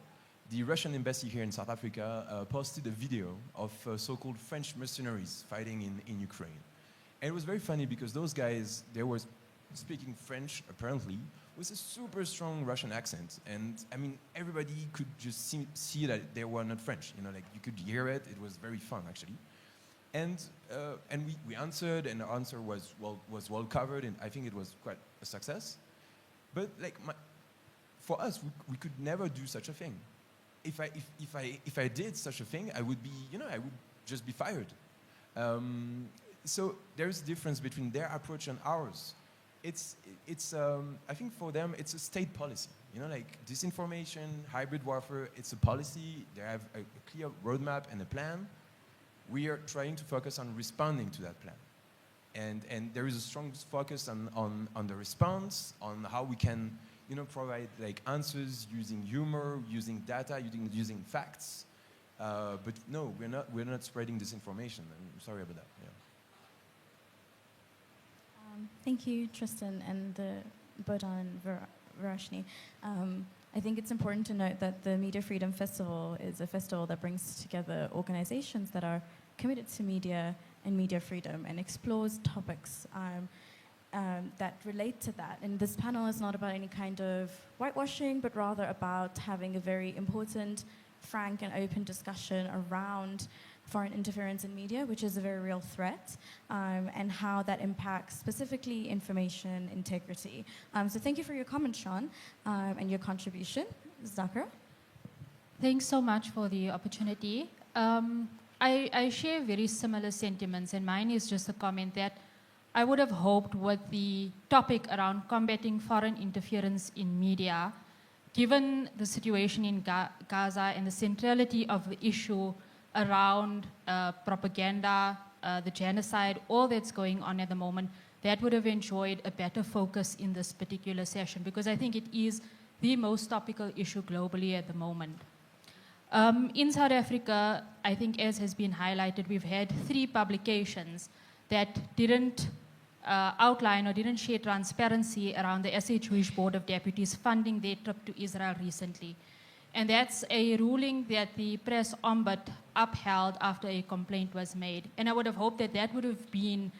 the Russian embassy here in South Africa posted a video of so-called French mercenaries fighting in Ukraine. And it was very funny because those guys, they were speaking French, apparently, with a super strong Russian accent. And I mean, everybody could just see that they were not French. Like you could hear it. It was very fun, actually. And we answered, and the answer was well covered, and I think it was quite a success. But like for us, we could never do such a thing. If I did such a thing, I would be, I would just be fired. So there's a difference between their approach and ours. It's I think for them it's a state policy. Like disinformation, hybrid warfare, it's a policy. They have a clear roadmap and a plan. We are trying to focus on responding to that plan. And there is a strong focus on the response, on how we can, provide like answers using humor, using data, using facts. But no, we're not spreading disinformation. I'm sorry about that. Yeah. Thank you, Tristan and Bodan and Varashni. I think it's important to note that the Media Freedom Festival is a festival that brings together organizations that are committed to media and media freedom and explores topics that relate to that. And this panel is not about any kind of whitewashing, but rather about having a very important, frank and open discussion around foreign interference in media, which is a very real threat, and how that impacts specifically information integrity. So thank you for your comment, Sean, and your contribution. Zakir? Thanks so much for the opportunity. I share very similar sentiments, and mine is just a comment that I would have hoped with the topic around combating foreign interference in media, given the situation in Gaza and the centrality of the issue around propaganda, the genocide, all that's going on at the moment, that would have enjoyed a better focus in this particular session, because I think it is the most topical issue globally at the moment. In South Africa, I think as has been highlighted, we've had 3 publications that didn't outline or didn't share transparency around the SA Jewish Board of Deputies funding their trip to Israel recently. And that's a ruling that the press ombud upheld after a complaint was made. And I would have hoped that that would have been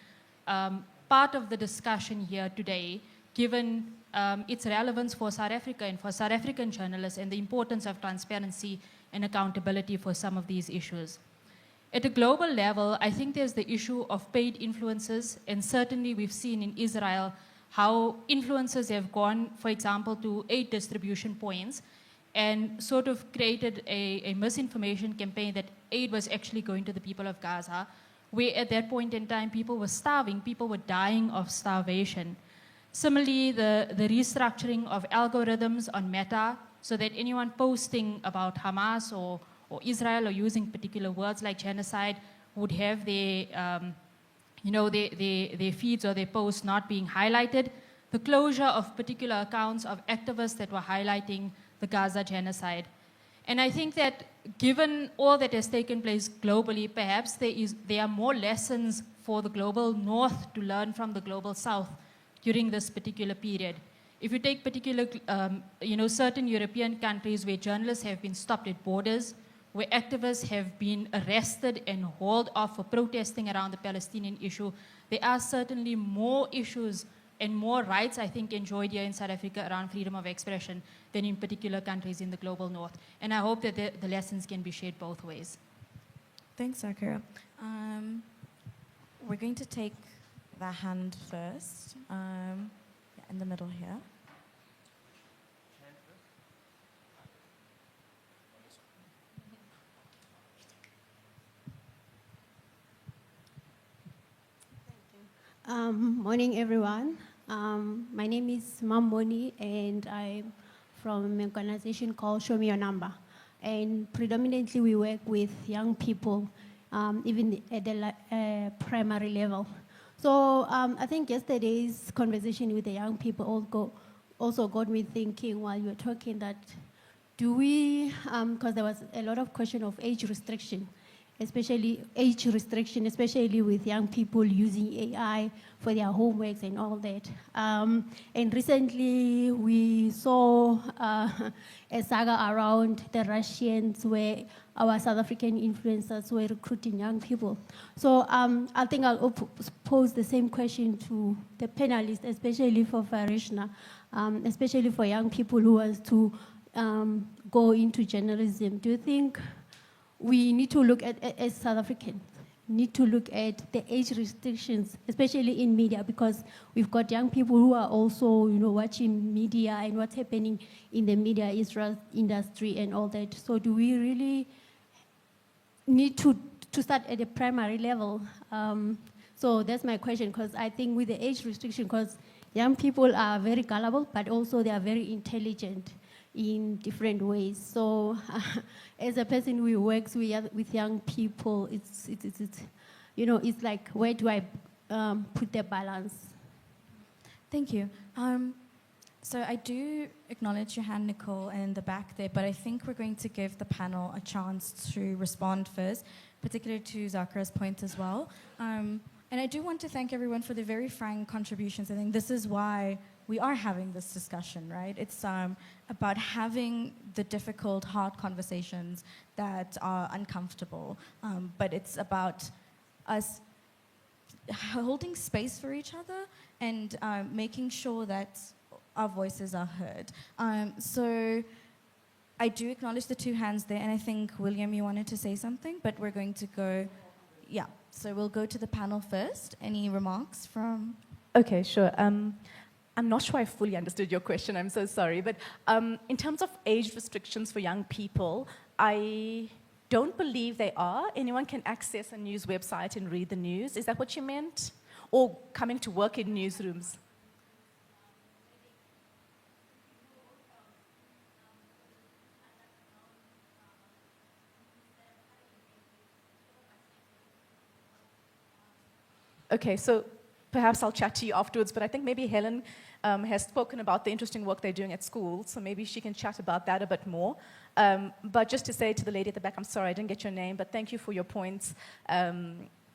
part of the discussion here today, given its relevance for South Africa and for South African journalists and the importance of transparency and accountability for some of these issues. At a global level, I think there's the issue of paid influencers, and certainly we've seen in Israel how influencers have gone, for example, to aid distribution points and sort of created a misinformation campaign that aid was actually going to the people of Gaza, where at that point in time people were starving, people were dying of starvation. Similarly, the restructuring of algorithms on Meta so that anyone posting about Hamas or Israel or using particular words like genocide would have their, their feeds or their posts not being highlighted. The closure of particular accounts of activists that were highlighting the Gaza genocide. And I think that given all that has taken place globally, perhaps there are more lessons for the global north to learn from the global south during this particular period. If you take particular, certain European countries where journalists have been stopped at borders, where activists have been arrested and hauled off for protesting around the Palestinian issue, there are certainly more issues and more rights, I think, enjoyed here in South Africa around freedom of expression than in particular countries in the global north. And I hope that the lessons can be shared both ways. Thanks, Zakira. We're going to take the hand first, in the middle here. Morning, everyone. My name is Mamoni, and I'm from an organization called Show Me Your Number. And predominantly, we work with young people, even at the primary level. So I think yesterday's conversation with the young people also got me thinking while you were talking that do we, because there was a lot of question of age restriction, especially with young people using AI for their homeworks and all that. And recently we saw a saga around the Russians where our South African influencers were recruiting young people. So I think I'll pose the same question to the panelists, especially for Farishna, especially for young people who want to go into journalism. Do you think we need to look at, as South Africans, need to look at the age restrictions, especially in media, because we've got young people who are also, watching media and what's happening in the media industry and all that. So do we really need to start at the primary level? So that's my question, because I think with the age restriction, because young people are very gullible, but also they are very intelligent in different ways. So as a person who works with young people, it's like, where do I put the balance? Thank you. So I do acknowledge your hand, Nicole, in the back there, but I think we're going to give the panel a chance to respond first, particularly to Zakira's point as well. And I do want to thank everyone for their very frank contributions. I think this is why we are having this discussion, right? It's about having the difficult, hard conversations that are uncomfortable, but it's about us holding space for each other and making sure that our voices are heard. So I do acknowledge the two hands there, and I think, William, you wanted to say something, but we're going to go, so we'll go to the panel first. Any remarks from? Okay, sure. I'm not sure I fully understood your question, I'm so sorry, but in terms of age restrictions for young people, I don't believe they are. Anyone can access a news website and read the news. Is that what you meant? Or coming to work in newsrooms? Okay, so perhaps I'll chat to you afterwards, but I think maybe Helen has spoken about the interesting work they're doing at school, so maybe she can chat about that a bit more. But just to say to the lady at the back, I'm sorry I didn't get your name, but thank you for your points.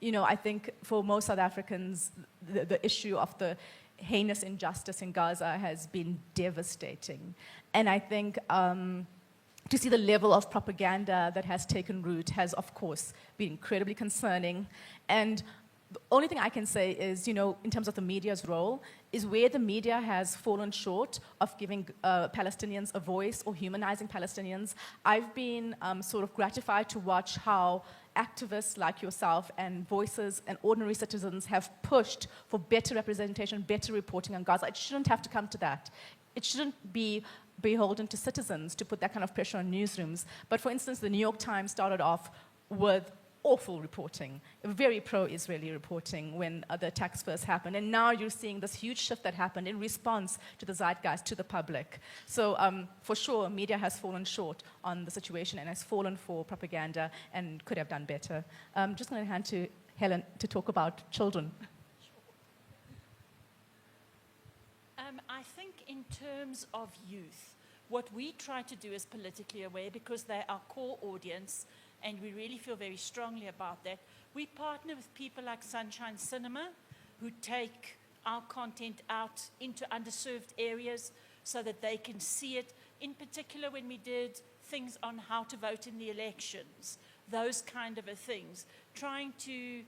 I think for most South Africans, the issue of the heinous injustice in Gaza has been devastating. And I think to see the level of propaganda that has taken root has, of course, been incredibly concerning. And the only thing I can say is, in terms of the media's role, is where the media has fallen short of giving Palestinians a voice or humanizing Palestinians. I've been sort of gratified to watch how activists like yourself and voices and ordinary citizens have pushed for better representation, better reporting on Gaza. It shouldn't have to come to that. It shouldn't be beholden to citizens to put that kind of pressure on newsrooms. But for instance, the New York Times started off with awful reporting, very pro-Israeli reporting when the attacks first happened. And now you're seeing this huge shift that happened in response to the zeitgeist, to the public. So for sure, media has fallen short on the situation and has fallen for propaganda and could have done better. I'm just going to hand to Helen to talk about children. I think in terms of youth, what we try to do is politically aware because they're our core audience, and we really feel very strongly about that. We partner with people like Sunshine Cinema, who take our content out into underserved areas so that they can see it. In particular, when we did things on how to vote in the elections, those kind of things, trying to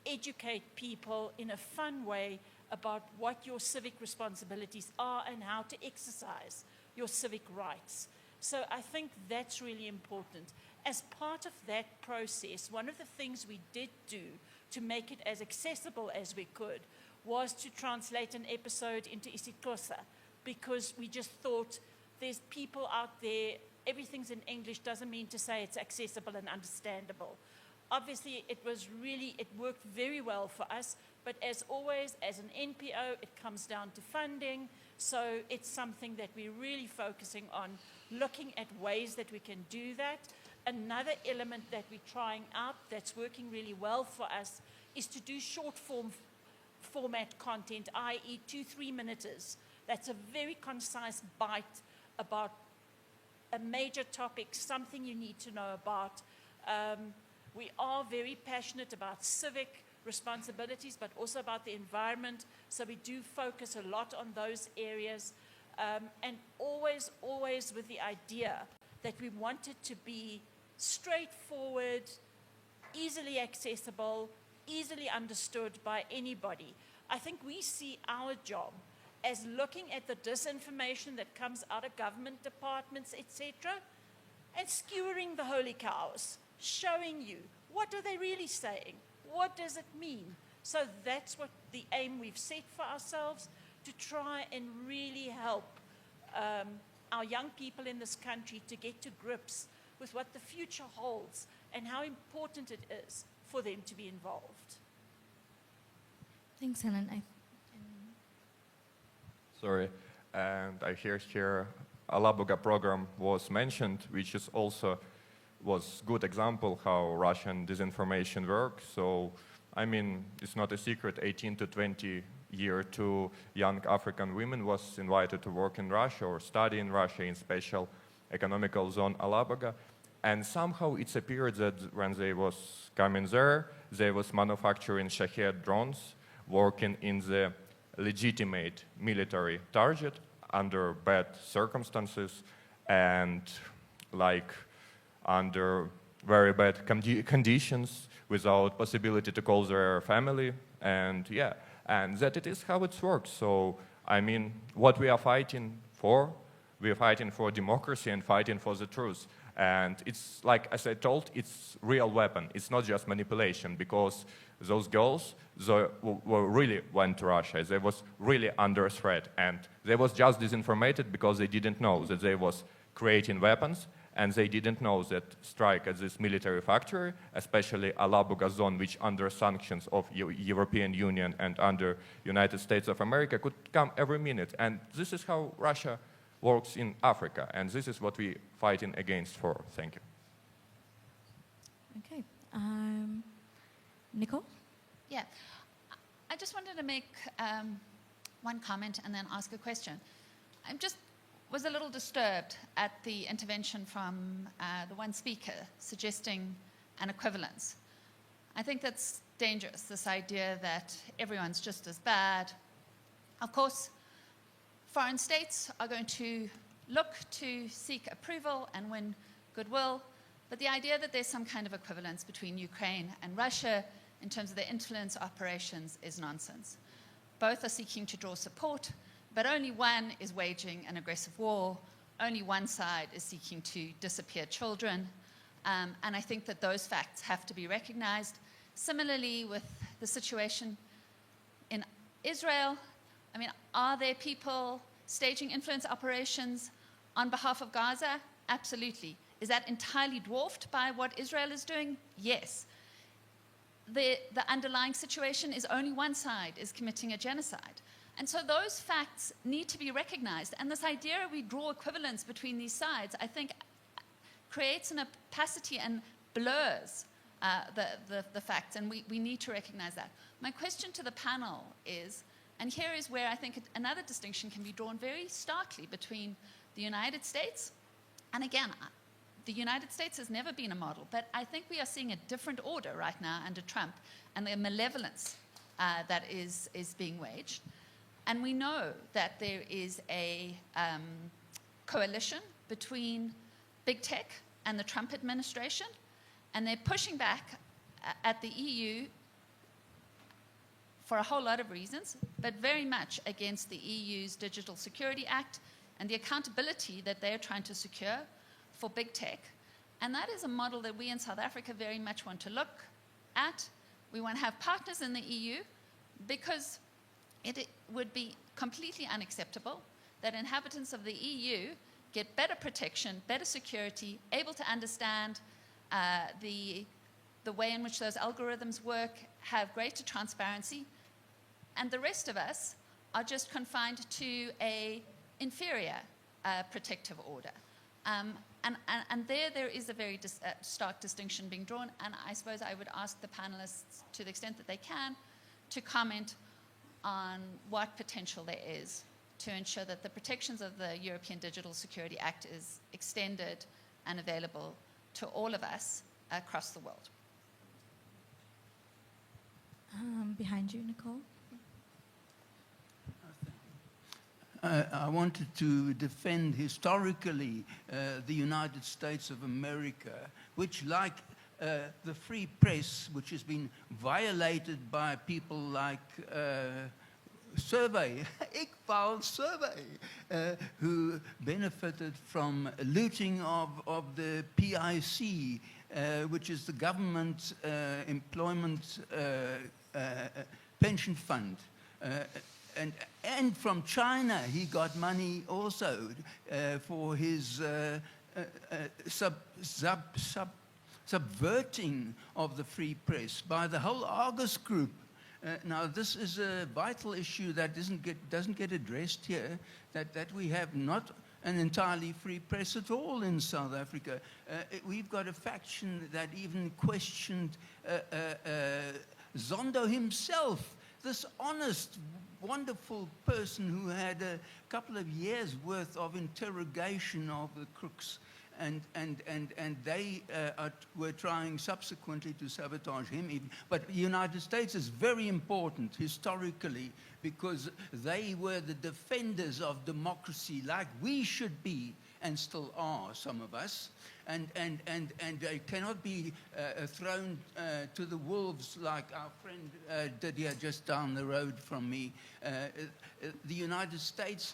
educate people in a fun way about what your civic responsibilities are and how to exercise your civic rights. So I think that's really important. As part of that process, one of the things we did do to make it as accessible as we could was to translate an episode into isiXhosa, because we just thought there's people out there, everything's in English doesn't mean to say it's accessible and understandable. Obviously, it worked very well for us, but as always, as an NPO, it comes down to funding, so it's something that we're really focusing on, looking at ways that we can do that. Another element that we're trying out that's working really well for us is to do short format content, i.e. 2-3 minutes. That's a very concise bite about a major topic, something you need to know about. We are very passionate about civic responsibilities, but also about the environment, so we do focus a lot on those areas, and always with the idea that we want it to be straightforward, easily accessible, easily understood by anybody. I think we see our job as looking at the disinformation that comes out of government departments, etc., and skewering the holy cows, showing you what are they really saying, what does it mean. So that's what the aim we've set for ourselves, to try and really help our young people in this country to get to grips with what the future holds and how important it is for them to be involved. Thanks, Helen. Sorry, and I hear here Alabuga program was mentioned, which is also was good example how Russian disinformation works. So, I mean, it's not a secret, 18 to 20 year two young African women was invited to work in Russia or study in Russia in special economical zone Alabuga. And somehow it's appeared that when they was coming there, they was manufacturing Shahed drones, working in the legitimate military target under bad circumstances and like under very bad conditions without possibility to call their family, and yeah, and that it is how it works. So, I mean, what we are fighting for democracy and fighting for the truth. And it's like, as I told, it's real weapon. It's not just manipulation, because those girls were really went to Russia. They was really under threat, and they was just disinformated because they didn't know that they was creating weapons, and they didn't know that strike at this military factory, especially Alabuga zone, which under sanctions of European Union and under United States of America, could come every minute. And this is how Russia works in Africa, and this is what we're fighting against for. Thank you. Okay. Nicole? Yeah. I just wanted to make one comment and then ask a question. I just was a little disturbed at the intervention from the one speaker suggesting an equivalence. I think that's dangerous, this idea that everyone's just as bad. Of course, foreign states are going to look to seek approval and win goodwill, but the idea that there's some kind of equivalence between Ukraine and Russia in terms of their influence operations is nonsense. Both are seeking to draw support, but only one is waging an aggressive war. Only one side is seeking to disappear children. And I think that those facts have to be recognized. Similarly, with the situation in Israel, I mean, are there people staging influence operations on behalf of Gaza? Absolutely. Is that entirely dwarfed by what Israel is doing? Yes. The underlying situation is only one side is committing a genocide. And so those facts need to be recognized. And this idea we draw equivalence between these sides, I think, creates an opacity and blurs the facts. And we need to recognize that. My question to the panel is, and here is where I think another distinction can be drawn very starkly between the United States, and again, the United States has never been a model, but I think we are seeing a different order right now under Trump and the malevolence that is being waged. And we know that there is a coalition between big tech and the Trump administration, and they're pushing back at the EU for a whole lot of reasons, but very much against the EU's Digital Security Act and the accountability that they're trying to secure for big tech. And that is a model that we in South Africa very much want to look at. We want to have partners in the EU because it would be completely unacceptable that inhabitants of the EU get better protection, better security, able to understand the way in which those algorithms work, have greater transparency, and the rest of us are just confined to an inferior protective order. And there is a very stark distinction being drawn, and I suppose I would ask the panelists, to the extent that they can, to comment on what potential there is to ensure that the protections of the European Digital Security Act is extended and available to all of us across the world. Behind you, Nicole. I wanted to defend historically the United States of America, which, like the free press, which has been violated by people like Iqbal Survey, who benefited from looting of the PIC, which is the government employment pension fund. And from China, he got money also for his subverting of the free press by the whole Argus group. Now, this is a vital issue that doesn't get addressed here, that we have not an entirely free press at all in South Africa. We've got a faction that even questioned Zondo himself, this honest, wonderful person who had a couple of years' worth of interrogation of the crooks, and they were trying subsequently to sabotage him. But the United States is very important historically because they were the defenders of democracy, like we should be, and still are, some of us. And they cannot be thrown to the wolves like our friend did here just down the road from me. The United States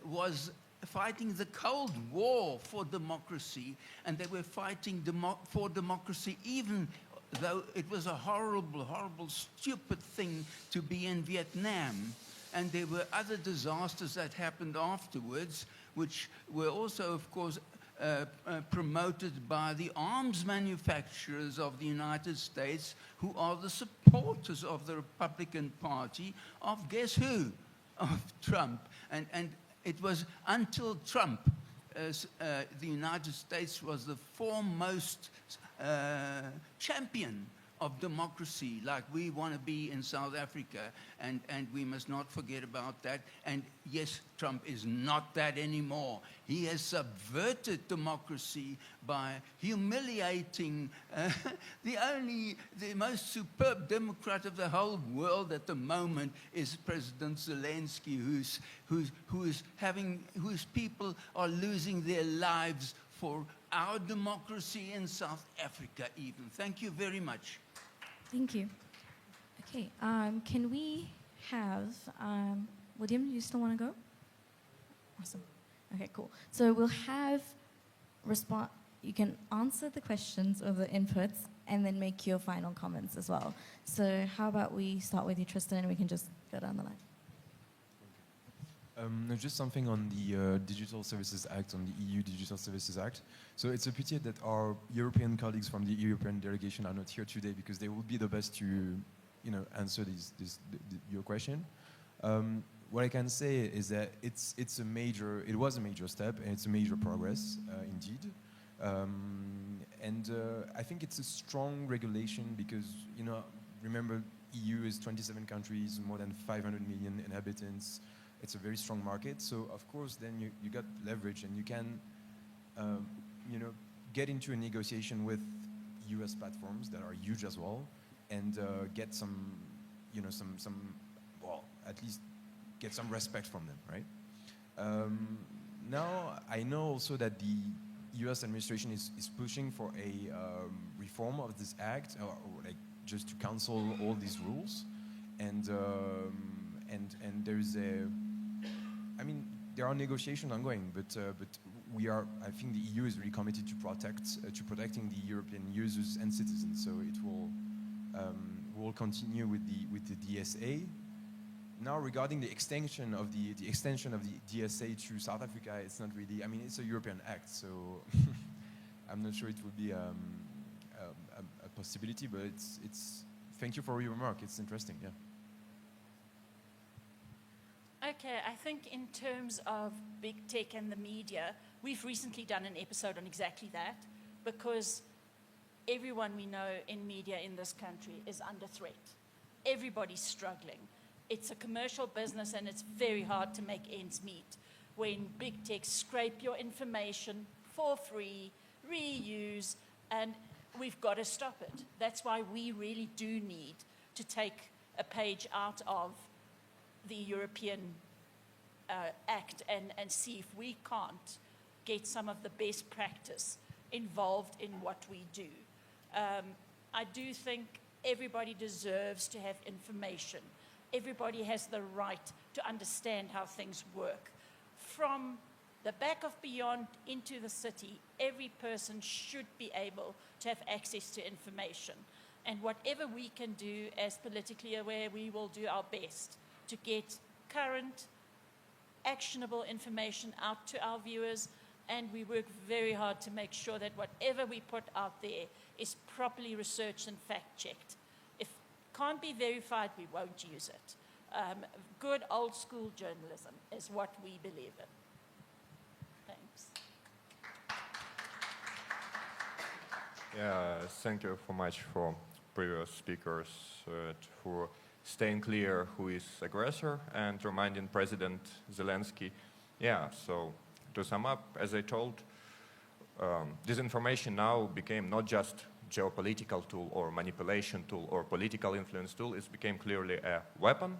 was fighting the Cold War for democracy, and they were fighting for democracy even though it was a horrible, horrible, stupid thing to be in Vietnam. And there were other disasters that happened afterwards, which were also, of course, promoted by the arms manufacturers of the United States, who are the supporters of the Republican Party of guess who? Of Trump. And it was until Trump, the United States was the foremost champion of democracy, like we want to be in South Africa, and we must not forget about that. And yes, Trump is not that anymore. He has subverted democracy by humiliating the most superb Democrat of the whole world at the moment is President Zelensky, whose people are losing their lives for our democracy in South Africa even. Thank you very much. Thank you. Okay, can we have, William, you still want to go? Awesome. Okay, cool. So we'll have you can answer the questions or the inputs and then make your final comments as well. So how about we start with you, Tristan, and we can just go down the line. No, just something on the Digital Services Act, on the EU Digital Services Act. So it's a pity that our European colleagues from the European delegation are not here today because they would be the best to, answer your question. What I can say is that it was a major step and it's a major progress indeed. I think it's a strong regulation because, remember, EU is 27 countries, more than 500 million inhabitants. It's a very strong market, so of course then you got leverage and you can, get into a negotiation with US platforms that are huge as well, and get some, at least get some respect from them, right? Now I know also that the US administration is pushing for a reform of this act, or like just to cancel all these rules, and there's there are negotiations ongoing, but I think the EU is really committed to protecting the European users and citizens. So it will continue with the DSA. Now, regarding the extension of the DSA to South Africa, it's not really. It's a European act, so I'm not sure it would be a possibility. But it's. Thank you for your remark. It's interesting. Yeah. Okay, I think in terms of big tech and the media, we've recently done an episode on exactly that, because everyone we know in media in this country is under threat. Everybody's struggling. It's a commercial business and it's very hard to make ends meet when big tech scrape your information for free, reuse, and we've got to stop it. That's why we really do need to take a page out of the European Act and see if we can't get some of the best practice involved in what we do. I do think everybody deserves to have information. Everybody has the right to understand how things work. From the back of beyond into the city, every person should be able to have access to information. And whatever we can do as politically aware, we will do our best to get current, actionable information out to our viewers, and we work very hard to make sure that whatever we put out there is properly researched and fact-checked. If it can't be verified, we won't use it. Good old-school journalism is what we believe in. Thanks. Yeah, thank you so much for previous speakers for staying clear who is aggressor and reminding President Zelensky. Yeah, so to sum up, as I told, disinformation now became not just geopolitical tool or manipulation tool or political influence tool, it became clearly a weapon,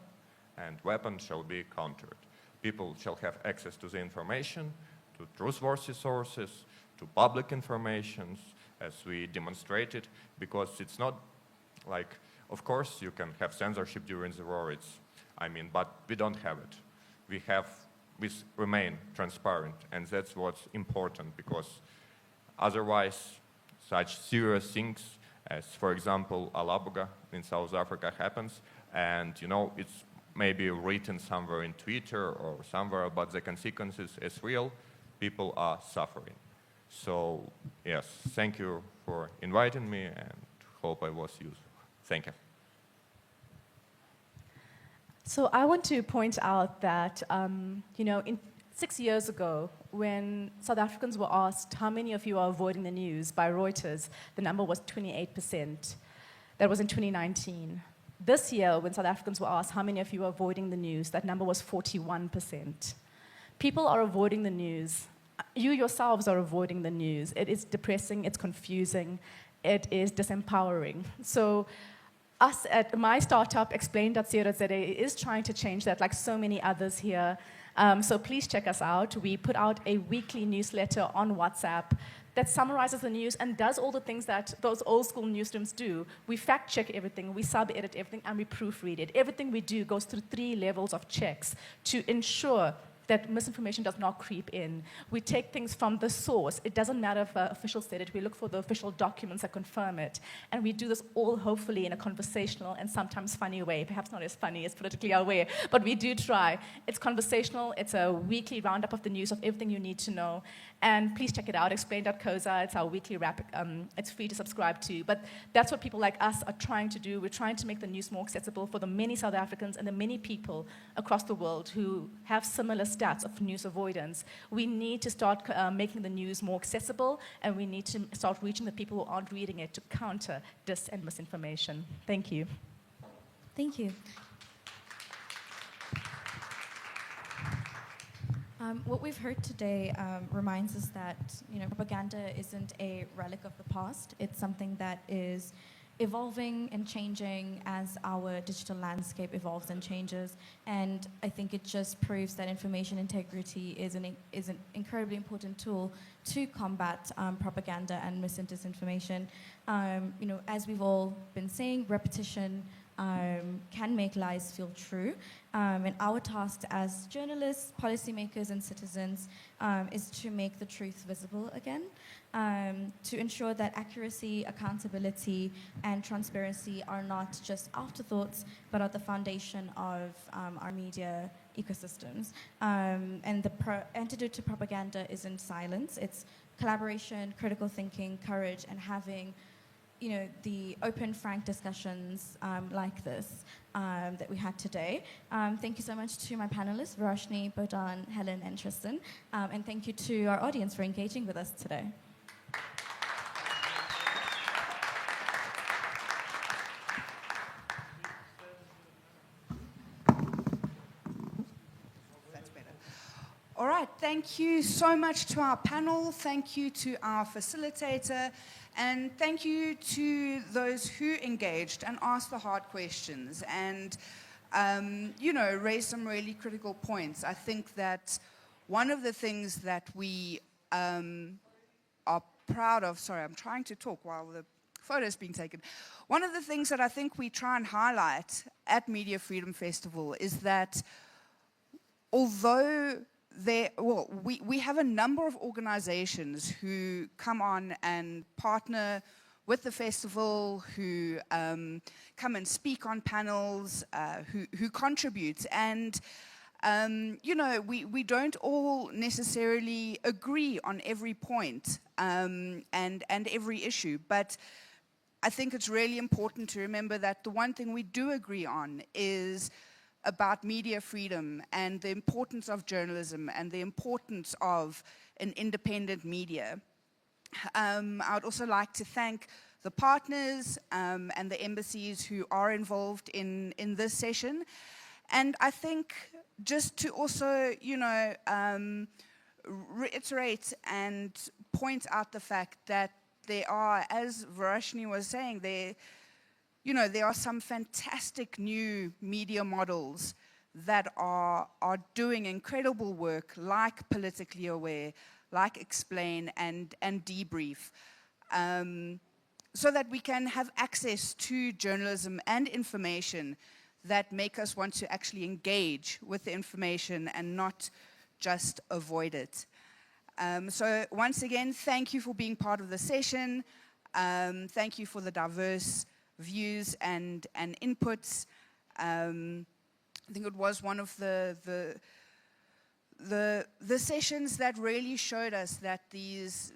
and weapon shall be countered. People shall have access to the information, to trustworthy sources, to public information, as we demonstrated, because it's not like, of course, you can have censorship during the war, but we don't have it. We remain transparent, and that's what's important, because otherwise, such serious things as, for example, Alabuga in South Africa happens, and it's maybe written somewhere in Twitter or somewhere, but the consequences is real. People are suffering. So, yes, thank you for inviting me, and hope I was useful. Thank you. So I want to point out that, 6 years ago, when South Africans were asked how many of you are avoiding the news by Reuters, the number was 28%. That was in 2019. This year, when South Africans were asked how many of you are avoiding the news, that number was 41%. People are avoiding the news. You yourselves are avoiding the news. It is depressing, it's confusing, it is disempowering. So us at my startup, explain.co.za, is trying to change that, like so many others here. So please check us out. We put out a weekly newsletter on WhatsApp that summarizes the news and does all the things that those old school newsrooms do. We fact check everything, we sub-edit everything, and we proofread it. Everything we do goes through 3 levels of checks to ensure that misinformation does not creep in. We take things from the source. It doesn't matter if officials said it. We look for the official documents that confirm it. And we do this all hopefully in a conversational and sometimes funny way. Perhaps not as funny as politically aware, but we do try. It's conversational. It's a weekly roundup of the news of everything you need to know. And please check it out, explain.co.za. It's our weekly wrap. It's free to subscribe to. But that's what people like us are trying to do. We're trying to make the news more accessible for the many South Africans and the many people across the world who have similar stats of news avoidance. We need to start making the news more accessible, and we need to start reaching the people who aren't reading it to counter dis and misinformation. Thank you. Thank you. What we've heard today reminds us that propaganda isn't a relic of the past. It's something that is evolving and changing as our digital landscape evolves and changes. And I think it just proves that information integrity is an incredibly important tool to combat propaganda and mis and disinformation. As we've all been saying, repetition can make lies feel true. And our task as journalists, policymakers, and citizens is to make the truth visible again, to ensure that accuracy, accountability, and transparency are not just afterthoughts, but are the foundation of our media ecosystems. And the antidote to propaganda isn't silence, it's collaboration, critical thinking, courage, and having the open, frank discussions like this that we had today. Thank you so much to my panelists, Roshni, Bodan, Helen, and Tristan. And thank you to our audience for engaging with us today. All right, thank you so much to our panel, thank you to our facilitator, and thank you to those who engaged and asked the hard questions and, raised some really critical points. I think that one of the things that we are proud of, sorry, I'm trying to talk while the photo is being taken. One of the things that I think we try and highlight at Media Freedom Festival is that although we have a number of organizations who come on and partner with the festival, who come and speak on panels, who contribute. And, we don't all necessarily agree on every point and every issue. But I think it's really important to remember that the one thing we do agree on is about media freedom and the importance of journalism and the importance of an independent media. I would also like to thank the partners and the embassies who are involved in this session. And I think just to also, reiterate and point out the fact that there are, as Varashni was saying, there are some fantastic new media models that are doing incredible work, like Politically Aware, like Explain and Debrief, so that we can have access to journalism and information that make us want to actually engage with the information and not just avoid it. So once again, thank you for being part of the session. Thank you for the diverse views and inputs. I think it was one of the sessions that really showed us that these